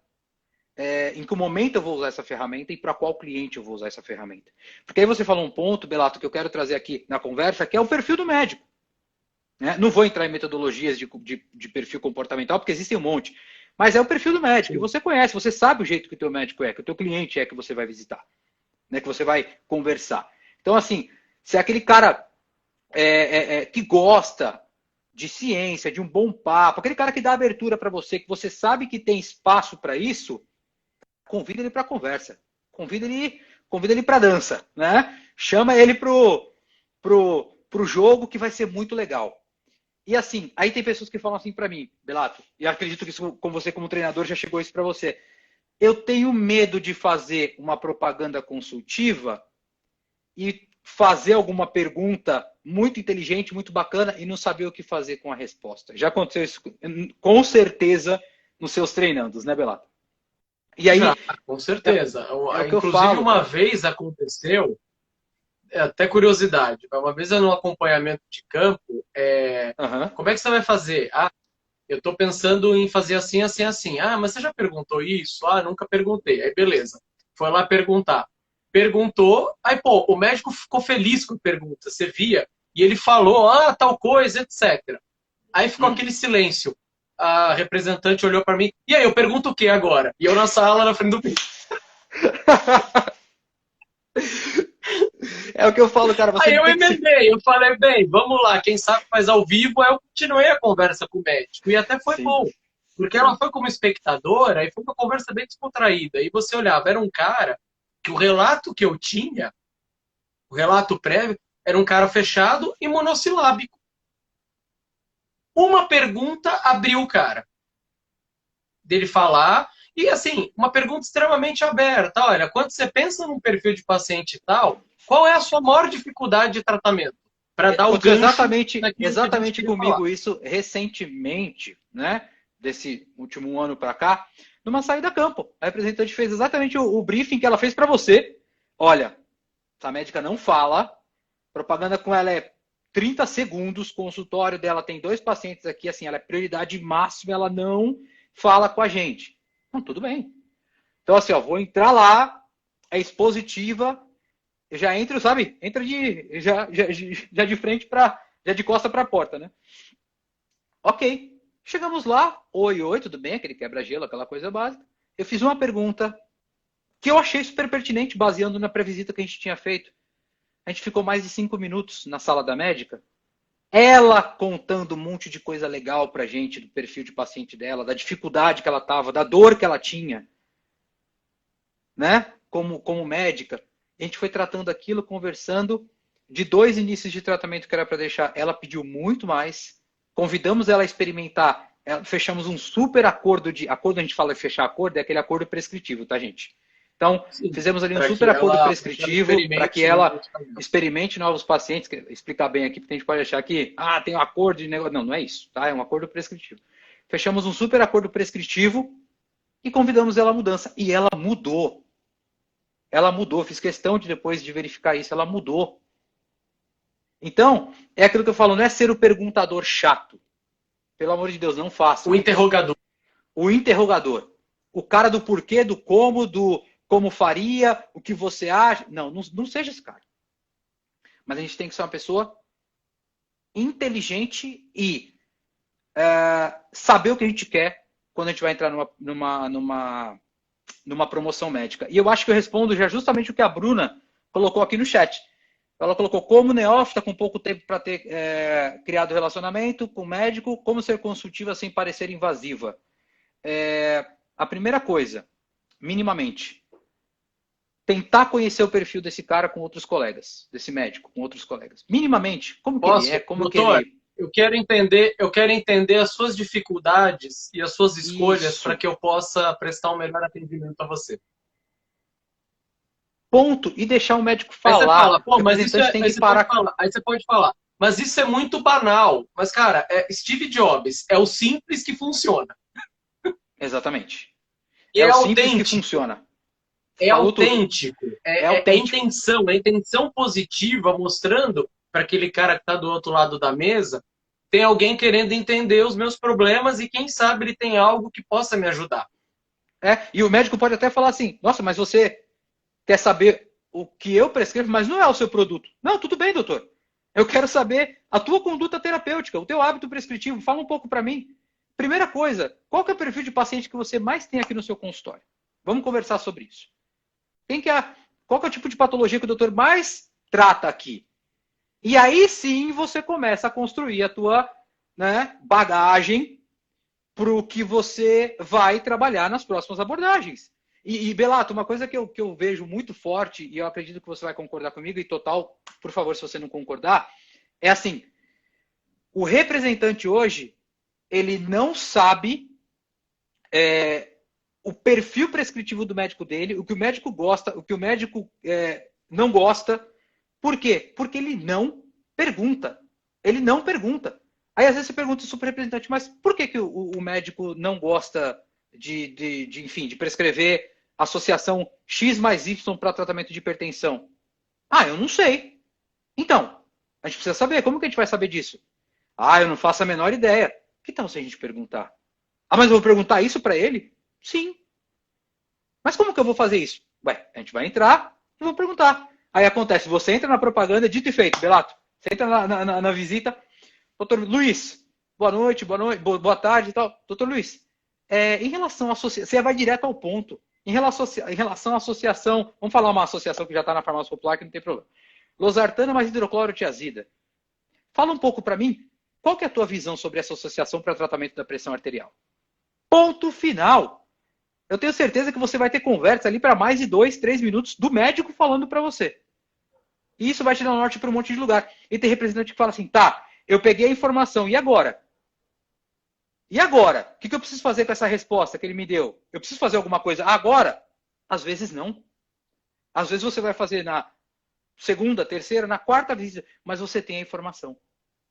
em que momento eu vou usar essa ferramenta e para qual cliente eu vou usar essa ferramenta. Porque aí você falou um ponto, Belato, que eu quero trazer aqui na conversa, que é o perfil do médico. Não vou entrar em metodologias de perfil comportamental, porque existem um monte. Mas é o perfil do médico, que você conhece, você sabe o jeito que o teu médico é, que o teu cliente é que você vai visitar, que você vai conversar. Então, assim, se é aquele cara que gosta de ciência, de um bom papo, aquele cara que dá abertura para você, que você sabe que tem espaço para isso, convida ele para conversa, convida ele para dança, né? Chama ele pro jogo, que vai ser muito legal. E assim, aí tem pessoas que falam assim para mim, Belato, e acredito que isso, com você como treinador já chegou isso para você. Eu tenho medo de fazer uma propaganda consultiva e fazer alguma pergunta muito inteligente, muito bacana e não saber o que fazer com a resposta. Já aconteceu isso com certeza nos seus treinandos, né, Belato? E aí, Já, com certeza. É o que eu Inclusive, falo, uma cara. vez aconteceu, até curiosidade, uma vez eu no acompanhamento de campo, Aham. como é que você vai fazer? Ah, eu estou pensando em fazer assim, assim, assim. Ah, mas você já perguntou isso? Ah, nunca perguntei. Aí, beleza. Foi lá perguntar. Perguntou, aí, pô, o médico ficou feliz com a pergunta, você via, e ele falou, ah, tal coisa, etc. Aí ficou aquele silêncio. A representante olhou para mim, e aí, eu pergunto o que agora? E eu na sala, na frente do vídeo. É o que eu falo, cara. Você Aí não eu tem que se. emendei, eu falei, bem, vamos lá, quem sabe faz ao vivo. Aí eu continuei a conversa com o médico, e até foi Sim, bom. Porque ela sim. foi como espectadora, e foi uma conversa bem descontraída. E você olhava, era um cara que o relato que eu tinha, o relato prévio, era um cara fechado e monossilábico. Uma pergunta abriu o cara dele falar, e assim, uma pergunta extremamente aberta. Olha, quando você pensa num perfil de paciente tal, qual é a sua maior dificuldade de tratamento? Para dar o Aconteceu gancho exatamente, naquilo que a gente exatamente queria falar. comigo isso recentemente, né? Desse último ano para cá, numa saída a campo. A representante fez exatamente o briefing que ela fez para você. Olha, essa médica não fala, propaganda com ela é 30 segundos, consultório dela tem 2 pacientes aqui, assim, ela é prioridade máxima, ela não fala com a gente. Não, tudo bem. Então, assim, ó, vou entrar lá, é expositiva, já entro, sabe? Entra já de frente para, já de costa para a porta, né? Ok. Chegamos lá, oi, oi, tudo bem? Aquele quebra-gelo, aquela coisa básica. Eu fiz uma pergunta que eu achei super pertinente, baseando na pré-visita que a gente tinha feito. A gente ficou mais de 5 minutos na sala da médica, ela contando um monte de coisa legal pra gente, do perfil de paciente dela, da dificuldade que ela tava, da dor que ela tinha, né? Como médica. A gente foi tratando aquilo, conversando. De 2 inícios de tratamento que era para deixar, ela pediu muito mais. Convidamos ela a experimentar. Fechamos um super acordo de. Acordo, a gente fala de fechar acordo, é aquele acordo prescritivo, tá, gente? Então, Sim, fizemos ali um para super que acordo ela prescritivo para que experimente o ela medicamento. experimente novos pacientes. Explicar bem aqui, porque a gente pode achar que tem um acordo de negócio. Não, não é isso, tá? É um acordo prescritivo. Fechamos um super acordo prescritivo e convidamos ela à mudança. E ela mudou. Ela mudou. Fiz questão de depois de verificar isso. Ela mudou. Então, é aquilo que eu falo, não é ser o perguntador chato. Pelo amor de Deus, não façam O isso. interrogador. O interrogador. O cara do porquê, do como faria, o que você acha. Não, não seja esse cara. Mas a gente tem que ser uma pessoa inteligente e saber o que a gente quer quando a gente vai entrar numa promoção médica. E eu acho que eu respondo já justamente o que a Bruna colocou aqui no chat. Ela colocou como neófita, com pouco tempo para ter criado relacionamento com o médico, como ser consultiva sem parecer invasiva. A primeira coisa, minimamente, tentar conhecer o perfil desse cara com outros colegas, desse médico, com outros colegas. Minimamente, como que ele é, Posso? como que Doutor, ele... eu quero entender as suas dificuldades e as suas escolhas para Isso. que eu possa prestar um melhor atendimento a você. Ponto. E deixar o médico Aí você fala, falar. O pô, mas isso representante é. tem Aí que você pode parar. falar, aí você pode falar, mas isso é muito banal. Mas, cara, Steve Jobs é o simples que funciona. Exatamente. E É é o simples que autêntico. funciona. É Falou tudo. autêntico. É É autêntico. intenção, é intenção positiva, mostrando para aquele cara que está do outro lado da mesa, tem alguém querendo entender os meus problemas e quem sabe ele tem algo que possa me ajudar. E o médico pode até falar assim, nossa, mas você quer saber o que eu prescrevo, mas não é o seu produto. Não, tudo bem, doutor. Eu quero saber a tua conduta terapêutica, o teu hábito prescritivo. Fala um pouco para mim. Primeira coisa, qual que é o perfil de paciente que você mais tem aqui no seu consultório? Vamos conversar sobre isso. Qual que é o tipo de patologia que o doutor mais trata aqui? E aí sim você começa a construir a tua bagagem para o que você vai trabalhar nas próximas abordagens. E Belato, uma coisa que eu vejo muito forte, e eu acredito que você vai concordar comigo, e total, por favor, se você não concordar, é assim, O representante hoje, ele não sabe o perfil prescritivo do médico dele, o que o médico gosta, o que o médico não gosta. Por quê? Porque ele não pergunta. Ele não pergunta. Aí às vezes você pergunta isso para o representante, mas por que o médico não gosta enfim, de prescrever associação X mais Y para tratamento de hipertensão? Ah, eu não sei. Então, a gente precisa saber. Como que a gente vai saber disso? Ah, eu não faço a menor ideia. Que tal se a gente perguntar? Ah, mas eu vou perguntar isso para ele? Sim. Mas como que eu vou fazer isso? Ué, a gente vai entrar e vou perguntar. Aí acontece, você entra na propaganda, dito e feito, Belato. Você entra na visita, doutor Luiz, boa noite, boa tarde e tal. Doutor Luiz, em relação à associação, você vai direto ao ponto. Em relação à associação, vamos falar uma associação que já está na farmácia popular, que não tem problema. Losartana mais hidroclorotiazida. Fala um pouco para mim, qual que é a tua visão sobre essa associação para tratamento da pressão arterial? Ponto final. Eu tenho certeza que você vai ter conversa ali para mais de 2, 3 minutos do médico falando para você. E isso vai te dar um norte para um monte de lugar. E tem representante que fala assim, tá, eu peguei a informação, e agora? E agora? O que eu preciso fazer com essa resposta que ele me deu? Eu preciso fazer alguma coisa agora? Às vezes não. Às vezes você vai fazer na segunda, terceira, na quarta visita, mas você tem a informação.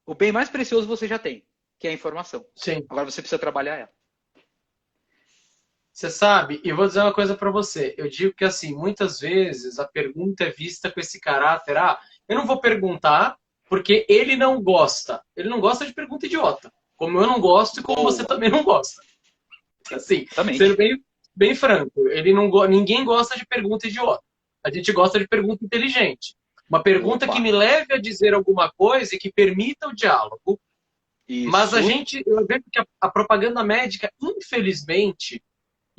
O bem mais precioso você já tem, que é a informação. Sim. Agora você precisa trabalhar ela. Você sabe, e vou dizer uma coisa para você. Eu digo que, assim, muitas vezes a pergunta é vista com esse caráter. Ah, eu não vou perguntar porque ele não gosta. Ele não gosta de pergunta idiota. Como eu não gosto e como você também não gosta. Assim, sendo bem franco. Ninguém gosta de pergunta idiota. A gente gosta de pergunta inteligente. Uma pergunta que me leve a dizer alguma coisa e que permita o diálogo. Isso. Mas eu vejo que a propaganda médica, infelizmente...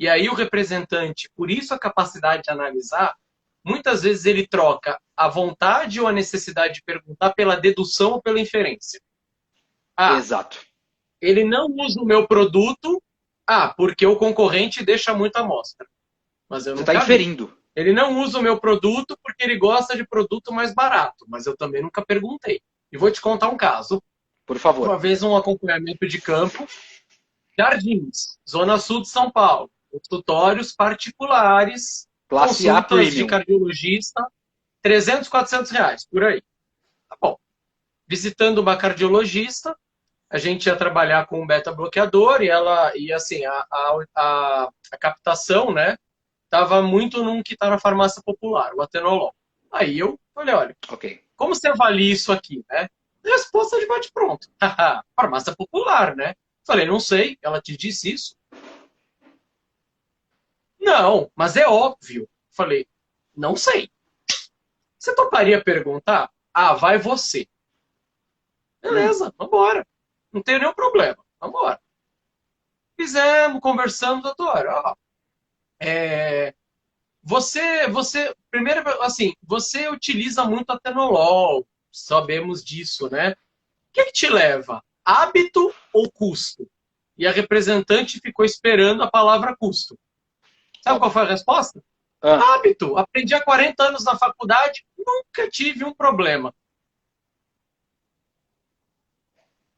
E aí o representante, por isso a capacidade de analisar, muitas vezes ele troca a vontade ou a necessidade de perguntar pela dedução ou pela inferência. Ah, exato. Ele não usa o meu produto, porque o concorrente deixa muita amostra. Mas eu não Você está inferindo. Ele não usa o meu produto porque ele gosta de produto mais barato, mas eu também nunca perguntei. E vou te contar um caso. Por favor. Uma vez um acompanhamento de campo, Jardins, Zona Sul de São Paulo. Consultórios particulares, classe A premium, de cardiologista, 300, 400 reais, por aí. Tá bom. Visitando uma cardiologista, a gente ia trabalhar com um beta-bloqueador e assim, a captação, né, estava muito num que está na farmácia popular, o atenolol. Aí eu falei, olha, como você avalia isso aqui, né? Resposta de bate-pronto. Farmácia popular, né? Falei, não sei, ela te disse isso? Não, mas é óbvio. Falei, não sei. Você toparia perguntar? Vai você. Beleza, vambora. Não tem nenhum problema. Vambora. Fizemos, conversamos, doutor. Primeiro, assim, você utiliza muito atenolol. Sabemos disso, né? O que te leva? Hábito ou custo? E a representante ficou esperando a palavra custo. Sabe qual foi a resposta? Hábito. Aprendi há 40 anos na faculdade, nunca tive um problema.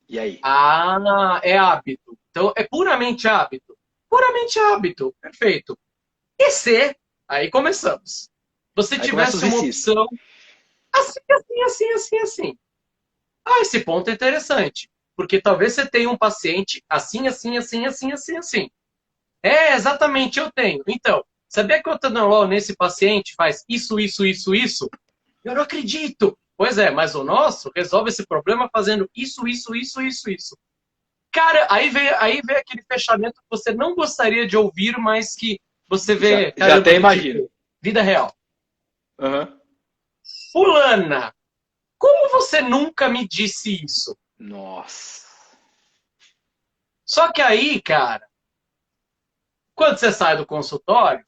E aí? É hábito. Então, é puramente hábito. Puramente hábito. Perfeito. E se, aí começamos. Você tivesse uma opção assim. Esse ponto é interessante. Porque talvez você tenha um paciente assim. Exatamente, eu tenho. Então, sabia que o atenolol nesse paciente faz isso? Eu não acredito. Pois é, mas o nosso resolve esse problema fazendo isso. Cara, aí vem aquele fechamento que você não gostaria de ouvir, mas que você vê... Já até imagino. Vida real. Fulana, como você nunca me disse isso? Nossa. Só que aí, cara, quando você sai do consultório,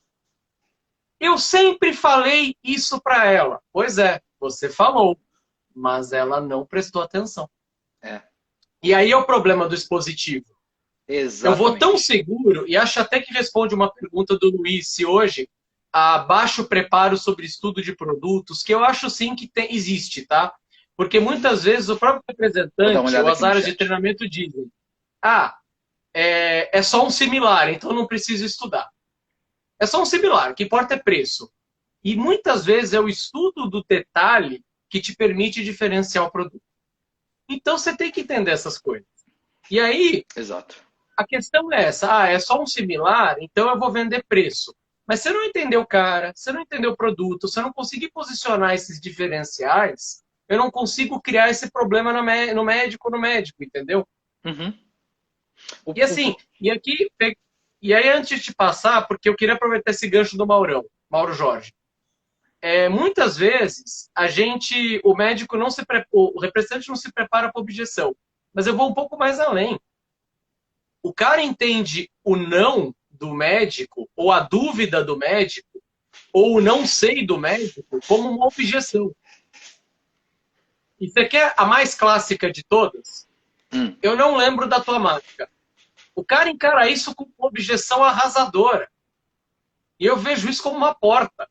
eu sempre falei isso para ela. Pois é, você falou, mas ela não prestou atenção. E aí é o problema do expositivo. Exatamente. Eu vou tão seguro, e acho até que responde uma pergunta do Luiz, se hoje há baixo preparo sobre estudo de produtos, que eu acho sim que existe, tá? Porque muitas vezes o próprio Vou dar uma representante olhada ou as aqui no áreas de chat. treinamento dizem: ah, é só um similar, então não preciso estudar. É só um similar, o que importa é preço. E muitas vezes é o estudo do detalhe que te permite diferenciar o produto. Então você tem que entender essas coisas. E aí, Exato. a questão é essa: é só um similar, então eu vou vender preço. Mas se eu não entender o cara, se eu não entender o produto, se eu não conseguir posicionar esses diferenciais, eu não consigo criar esse problema no médico, entendeu? Uhum. E assim, e aí antes de te passar, porque eu queria aproveitar esse gancho do Mauro Jorge. Muitas vezes o médico não se o representante não se prepara para objeção. Mas eu vou um pouco mais além. O cara entende o não do médico, ou a dúvida do médico, ou o não sei do médico, como uma objeção. E você quer a mais clássica de todas? Eu não lembro da tua marca. O cara encara isso como uma objeção arrasadora. E eu vejo isso como uma porta.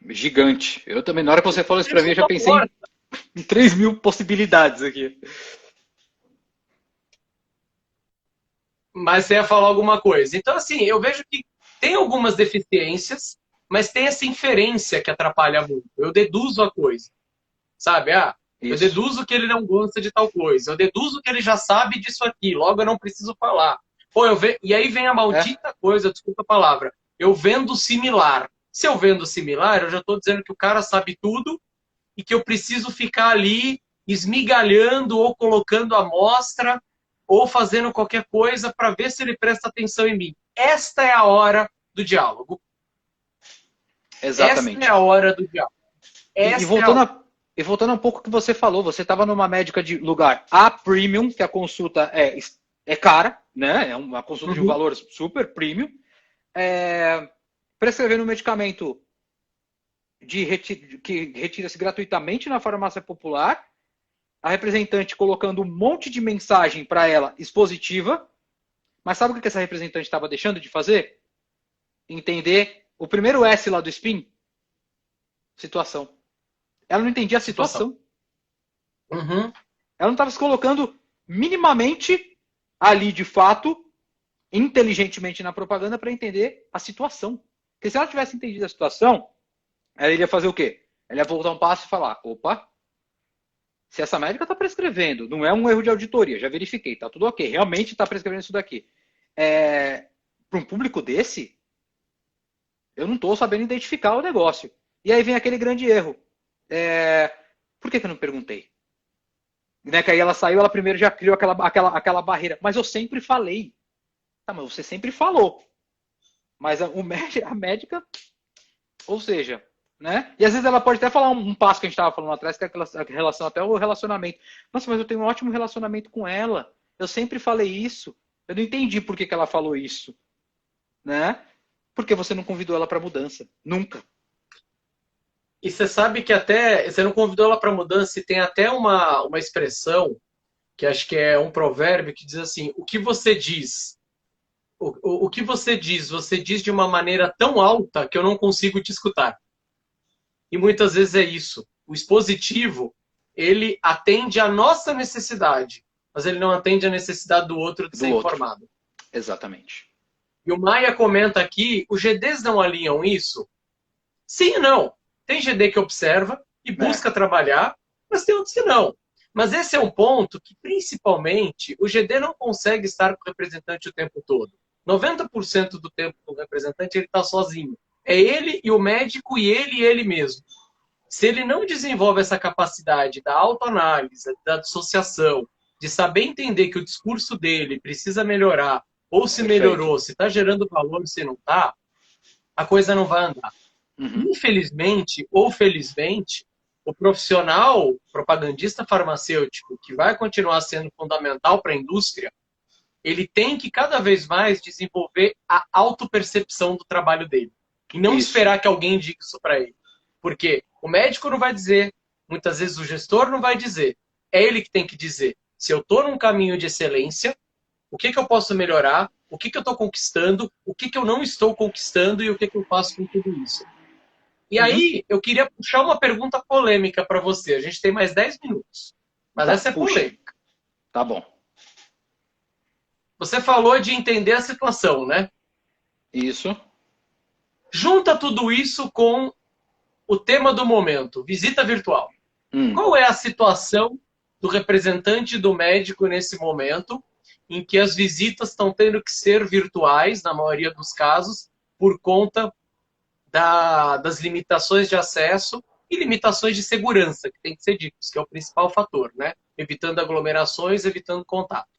Gigante. Eu também, na hora que você falou isso pra mim, eu já pensei Porta. em 3 mil possibilidades aqui. Mas você ia falar alguma coisa. Então, assim, eu vejo que tem algumas deficiências, mas tem essa inferência que atrapalha muito. Eu deduzo a coisa, sabe? Eu Isso. deduzo que ele não gosta de tal coisa. Eu deduzo que ele já sabe disso aqui, logo eu não preciso falar. E aí vem a maldita coisa, desculpa a palavra. Eu vendo similar. Se eu vendo similar, eu já estou dizendo que o cara sabe tudo e que eu preciso ficar ali esmigalhando ou colocando amostra ou fazendo qualquer coisa para ver se ele presta atenção em mim. Esta é a hora do diálogo. Exatamente. Esta é a hora do diálogo. E voltando um pouco ao que você falou, você estava numa médica de lugar A premium, que a consulta é cara, né? É uma consulta de um valor super premium. Prescrevendo um medicamento que retira-se gratuitamente na farmácia popular, a representante colocando um monte de mensagem para ela expositiva, mas sabe o que essa representante estava deixando de fazer? Entender o primeiro S lá do SPIN? Situação. Ela não entendia a situação. Uhum. Ela não estava se colocando minimamente ali de fato, inteligentemente na propaganda para entender a situação. Porque se ela tivesse entendido a situação, ela iria fazer o quê? Ela ia voltar um passo e falar, opa, se essa médica está prescrevendo, não é um erro de auditoria, já verifiquei, tá tudo ok, realmente está prescrevendo isso daqui. Para um público desse, eu não estou sabendo identificar o negócio. E aí vem aquele grande erro. Por que eu não perguntei? Né, que aí ela saiu, ela primeiro já criou aquela barreira. Mas eu sempre falei. Tá, mas você sempre falou. Mas a médica, ou seja, né? E às vezes ela pode até falar um passo que a gente estava falando atrás, que é a relação até o relacionamento. Nossa, mas eu tenho um ótimo relacionamento com ela. Eu sempre falei isso. Eu não entendi por que ela falou isso. Né? Porque você não convidou ela para mudança. Nunca. E você sabe que até você não convidou ela para mudança e tem até uma expressão que acho que é um provérbio que diz assim: o que você diz? O que você diz de uma maneira tão alta que eu não consigo te escutar. E muitas vezes é isso. O expositivo, ele atende à nossa necessidade, mas ele não atende à necessidade do outro de ser informado. Exatamente. E o Maia comenta aqui, os GDs não alinham isso? Sim e não. Tem GD que observa e busca trabalhar, mas tem outros que não. Mas esse é um ponto que, principalmente, o GD não consegue estar com o representante o tempo todo. 90% do tempo do representante ele está sozinho. É ele e o médico e ele mesmo. Se ele não desenvolve essa capacidade da autoanálise, da dissociação, de saber entender que o discurso dele precisa melhorar, ou se melhorou, se está gerando valor, se não está, a coisa não vai andar. Infelizmente ou felizmente, o profissional propagandista farmacêutico, que vai continuar sendo fundamental para a indústria, ele tem que cada vez mais desenvolver a autopercepção do trabalho dele. E não esperar que alguém diga isso para ele. Porque o médico não vai dizer, muitas vezes o gestor não vai dizer. É ele que tem que dizer. Se eu estou num caminho de excelência, o que eu posso melhorar, o que eu estou conquistando, o que eu não estou conquistando e o que eu faço com tudo isso. E aí, eu queria puxar uma pergunta polêmica para você. A gente tem mais 10 minutos. Mas Tá, essa é puxa. polêmica. Tá bom. Você falou de entender a situação, né? Isso. Junta tudo isso com o tema do momento, visita virtual. Qual é a situação do representante do médico nesse momento em que as visitas estão tendo que ser virtuais, na maioria dos casos, por conta das limitações de acesso e limitações de segurança, que tem que ser ditos, que é o principal fator, né? Evitando aglomerações, evitando contato.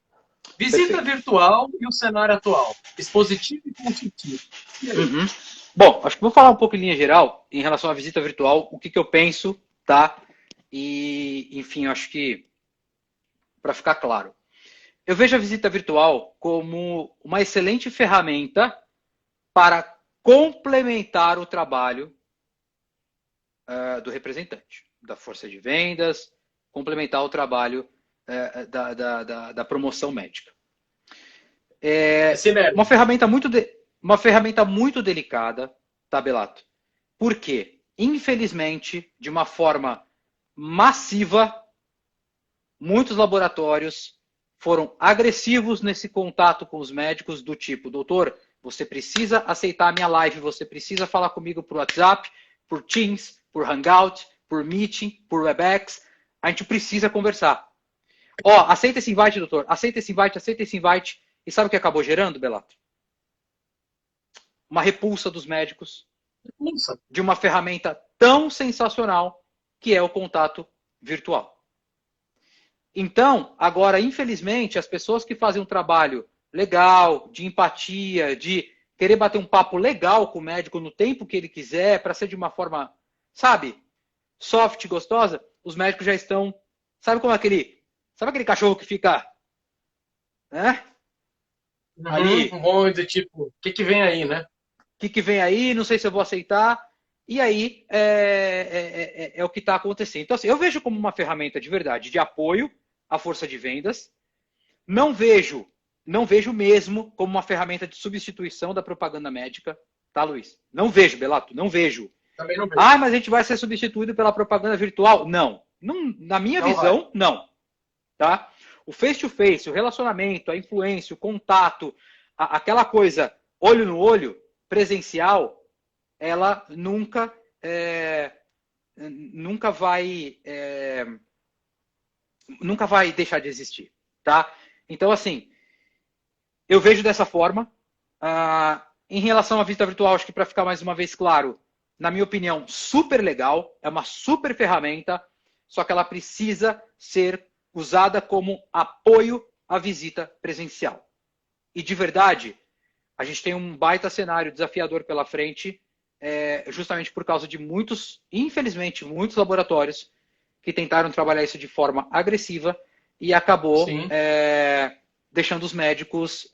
Visita Perfeito. virtual e o cenário atual. Expositivo e consultivo. Uhum. Bom, acho que vou falar um pouco em linha geral em relação à visita virtual, o que eu penso, tá? E, enfim, acho que para ficar claro. Eu vejo a visita virtual como uma excelente ferramenta para complementar o trabalho do representante, da força de vendas, complementar o trabalho da promoção médica. É uma ferramenta muito delicada, tá, Belato? Por quê? Infelizmente, de uma forma massiva, muitos laboratórios foram agressivos nesse contato com os médicos do tipo, doutor, você precisa aceitar a minha live, você precisa falar comigo por WhatsApp, por Teams, por Hangout, por Meeting, por Webex. A gente precisa conversar. Ó, aceita esse invite, doutor. Aceita esse invite, aceita esse invite. E sabe o que acabou gerando, Belato? Uma repulsa dos médicos de uma ferramenta tão sensacional que é o contato virtual. Então, agora, infelizmente, as pessoas que fazem um trabalho legal, de empatia, de querer bater um papo legal com o médico no tempo que ele quiser, para ser de uma forma, sabe, soft, gostosa, os médicos já estão, sabe aquele cachorro que fica, né? Ali, um monte de tipo, o que vem aí, né? O que vem aí, não sei se eu vou aceitar. E aí é o que está acontecendo. Então, assim, eu vejo como uma ferramenta de verdade de apoio à força de vendas. Não vejo mesmo como uma ferramenta de substituição da propaganda médica, tá, Luiz? Não vejo, Belato, não vejo. Também não vejo. Ah, mas a gente vai ser substituído pela propaganda virtual? Não. Na minha visão, não. Tá? O face-to-face, o relacionamento, a influência, o contato, aquela coisa olho no olho, presencial, ela nunca vai deixar de existir, tá? Então, assim, eu vejo dessa forma. Em relação à visita virtual, acho que para ficar mais uma vez claro, na minha opinião, super legal, é uma super ferramenta, só que ela precisa ser usada como apoio à visita presencial. E de verdade, a gente tem um baita cenário desafiador pela frente, justamente por causa de infelizmente, muitos laboratórios que tentaram trabalhar isso de forma agressiva e acabou deixando os médicos...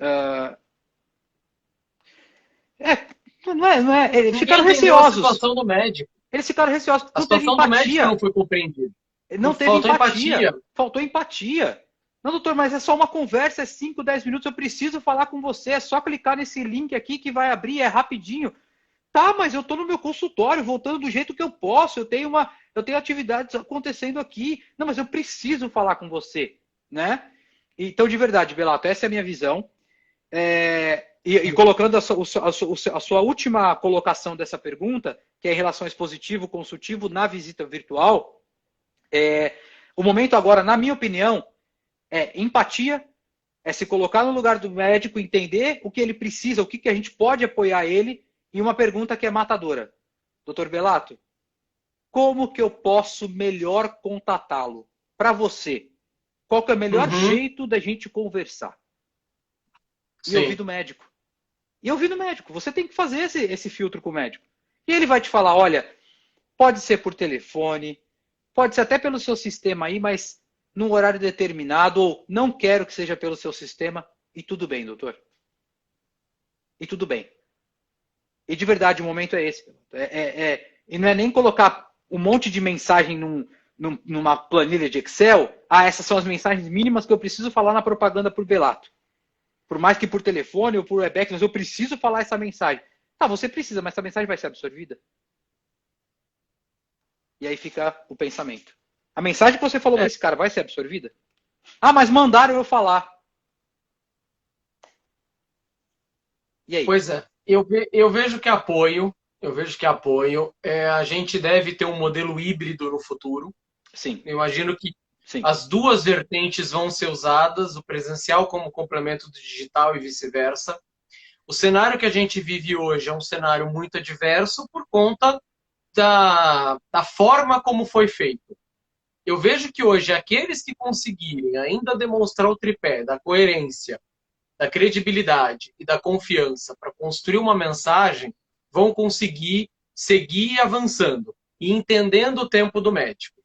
eles ficaram receosos. A situação do médico. Eles ficaram receosos. A situação do médico não foi compreendida. Não teve empatia. Faltou empatia. Não, doutor, mas é só uma conversa, é 5, 10 minutos, eu preciso falar com você, é só clicar nesse link aqui que vai abrir, é rapidinho. Tá, mas eu estou no meu consultório, voltando do jeito que eu posso, eu tenho atividades acontecendo aqui. Não, mas eu preciso falar com você, né? Então, de verdade, Belato, essa é a minha visão. E colocando a sua última colocação dessa pergunta, que é em relação ao expositivo, consultivo, na visita virtual, o momento agora, na minha opinião, é empatia, é se colocar no lugar do médico, entender o que ele precisa, o que a gente pode apoiar ele, e uma pergunta que é matadora. Doutor Belato, como que eu posso melhor contatá-lo? Para você, qual que é o melhor jeito da gente conversar? E ouvir do médico. Você tem que fazer esse filtro com o médico. E ele vai te falar, olha, pode ser por telefone, pode ser até pelo seu sistema aí, mas num horário determinado, ou não quero que seja pelo seu sistema, e tudo bem, doutor. E tudo bem. E de verdade, o momento é esse. E não é nem colocar um monte de mensagem numa planilha de Excel. Essas são as mensagens mínimas que eu preciso falar na propaganda por Belato. Por mais que por telefone ou por Webex, mas eu preciso falar essa mensagem. Tá, você precisa, mas essa mensagem vai ser absorvida? E aí fica o pensamento. A mensagem que você falou para esse cara vai ser absorvida? Ah, mas mandaram eu falar. E aí? Pois é, eu vejo que apoio, a gente deve ter um modelo híbrido no futuro. Sim. Eu imagino que Sim. as duas vertentes vão ser usadas, o presencial como complemento do digital e vice-versa. O cenário que a gente vive hoje é um cenário muito adverso por conta da forma como foi feito. Eu vejo que hoje aqueles que conseguirem ainda demonstrar o tripé da coerência, da credibilidade e da confiança para construir uma mensagem vão conseguir seguir avançando e entendendo o tempo do médico.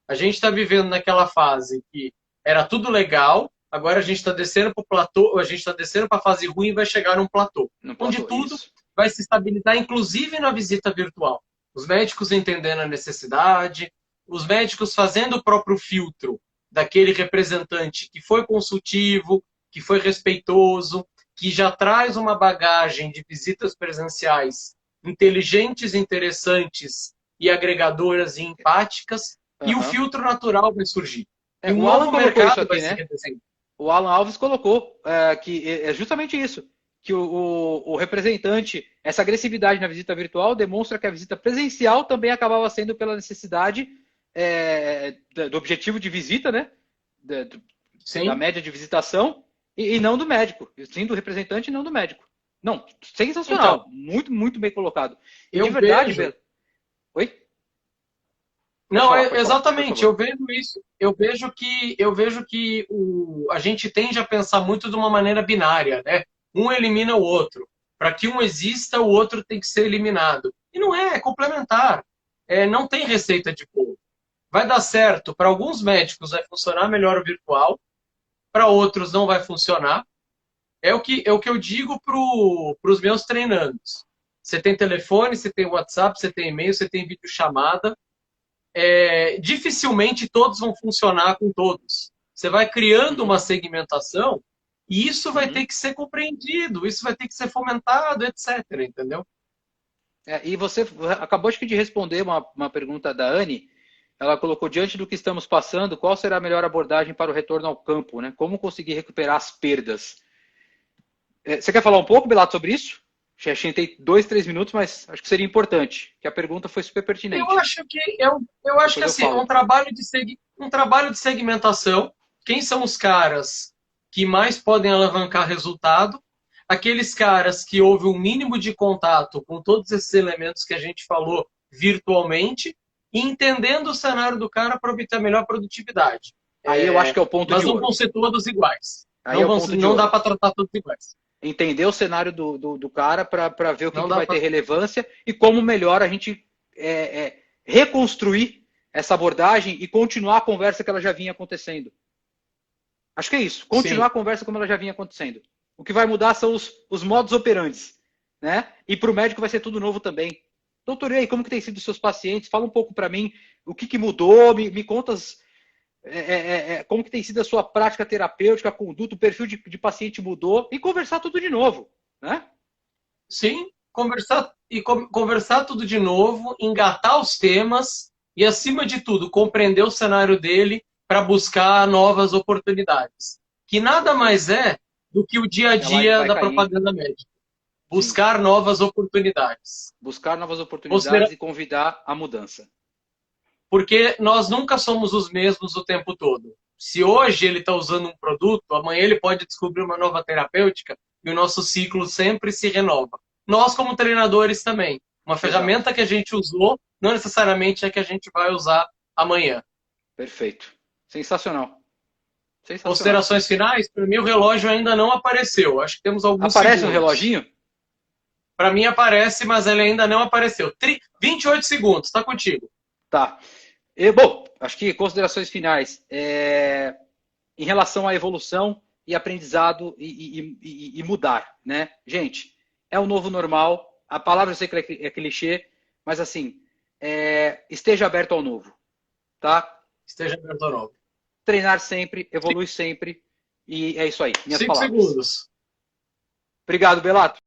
A gente está vivendo naquela fase que era tudo legal, agora a gente está descendo para o platô, a gente está descendo para a fase ruim e vai chegar num platô, onde tudo vai se estabilizar, inclusive na visita virtual. Os médicos entendendo a necessidade, os médicos fazendo o próprio filtro daquele representante que foi consultivo, que foi respeitoso, que já traz uma bagagem de visitas presenciais inteligentes, interessantes e agregadoras e empáticas, e o filtro natural vai surgir. E o Alan colocou isso aqui, vai né? se redesenhar. O Alan Alves colocou que é justamente isso, que o representante, essa agressividade na visita virtual demonstra que a visita presencial também acabava sendo pela necessidade do objetivo de visita, né? Da média de visitação, e não do médico. Sim, do representante e não do médico. Não, sensacional. Então, muito, muito bem colocado. E de verdade, vejo... Oi? Não, exatamente, eu vejo isso. Eu vejo que a gente tende a pensar muito de uma maneira binária, né? Um elimina o outro. Para que um exista, o outro tem que ser eliminado. E não é complementar. Não tem receita de bolo. Vai dar certo. Para alguns médicos vai funcionar melhor o virtual, para outros não vai funcionar. É o que eu digo para os meus treinandos. Você tem telefone, você tem WhatsApp, você tem e-mail, você tem videochamada. Dificilmente todos vão funcionar com todos. Você vai criando uma segmentação e isso vai ter que ser compreendido, isso vai ter que ser fomentado, etc. Entendeu? E você acabou de responder uma pergunta da Anne. Ela colocou, diante do que estamos passando, qual será a melhor abordagem para o retorno ao campo? Né? Como conseguir recuperar as perdas? Você quer falar um pouco, Belato, sobre isso? Já tentei 2, 3 minutos, mas acho que seria importante, que a pergunta foi super pertinente. Eu acho que assim, um trabalho de segmentação, quem são os caras que mais podem alavancar resultado, aqueles caras que houve um mínimo de contato com todos esses elementos que a gente falou virtualmente, e entendendo o cenário do cara para obter a melhor produtividade. Aí eu acho que é o ponto de ouro. Mas não vão ser todos iguais. Aí não dá para tratar todos iguais. Entender o cenário do cara para ver o que vai ter relevância e como melhor a gente reconstruir essa abordagem e continuar a conversa que ela já vinha acontecendo. Acho que é isso. Continuar a conversa como ela já vinha acontecendo. O que vai mudar são os modus operandi, né? E para o médico vai ser tudo novo também. Doutor, e aí, como que tem sido os seus pacientes? Fala um pouco para mim o que mudou, me conta como que tem sido a sua prática terapêutica, a conduta, o perfil de paciente mudou, e conversar tudo de novo, né? Sim, conversar tudo de novo, engatar os temas e, acima de tudo, compreender o cenário dele para buscar novas oportunidades. Que nada mais é do que o dia a dia da propaganda médica. Buscar novas oportunidades. Buscar novas oportunidades e convidar a mudança. Porque nós nunca somos os mesmos o tempo todo. Se hoje ele está usando um produto, amanhã ele pode descobrir uma nova terapêutica e o nosso ciclo sempre se renova. Nós, como treinadores, também. Uma ferramenta que a gente usou, não necessariamente é que a gente vai usar amanhã. Perfeito. Sensacional. Considerações finais? Para mim, o relógio ainda não apareceu. Acho que temos alguns Aparece segundos. um reloginho? Para mim aparece, mas ele ainda não apareceu. 28 segundos, está contigo. Tá. Bom, acho que considerações finais. Em relação à evolução e aprendizado e mudar, né? Gente, é o novo normal. A palavra eu sei que é clichê, mas assim, esteja aberto ao novo, tá? Esteja aberto ao novo. Treinar sempre, evolui sempre, e é isso aí. Minhas 5 palavras. segundos. Obrigado, Belato.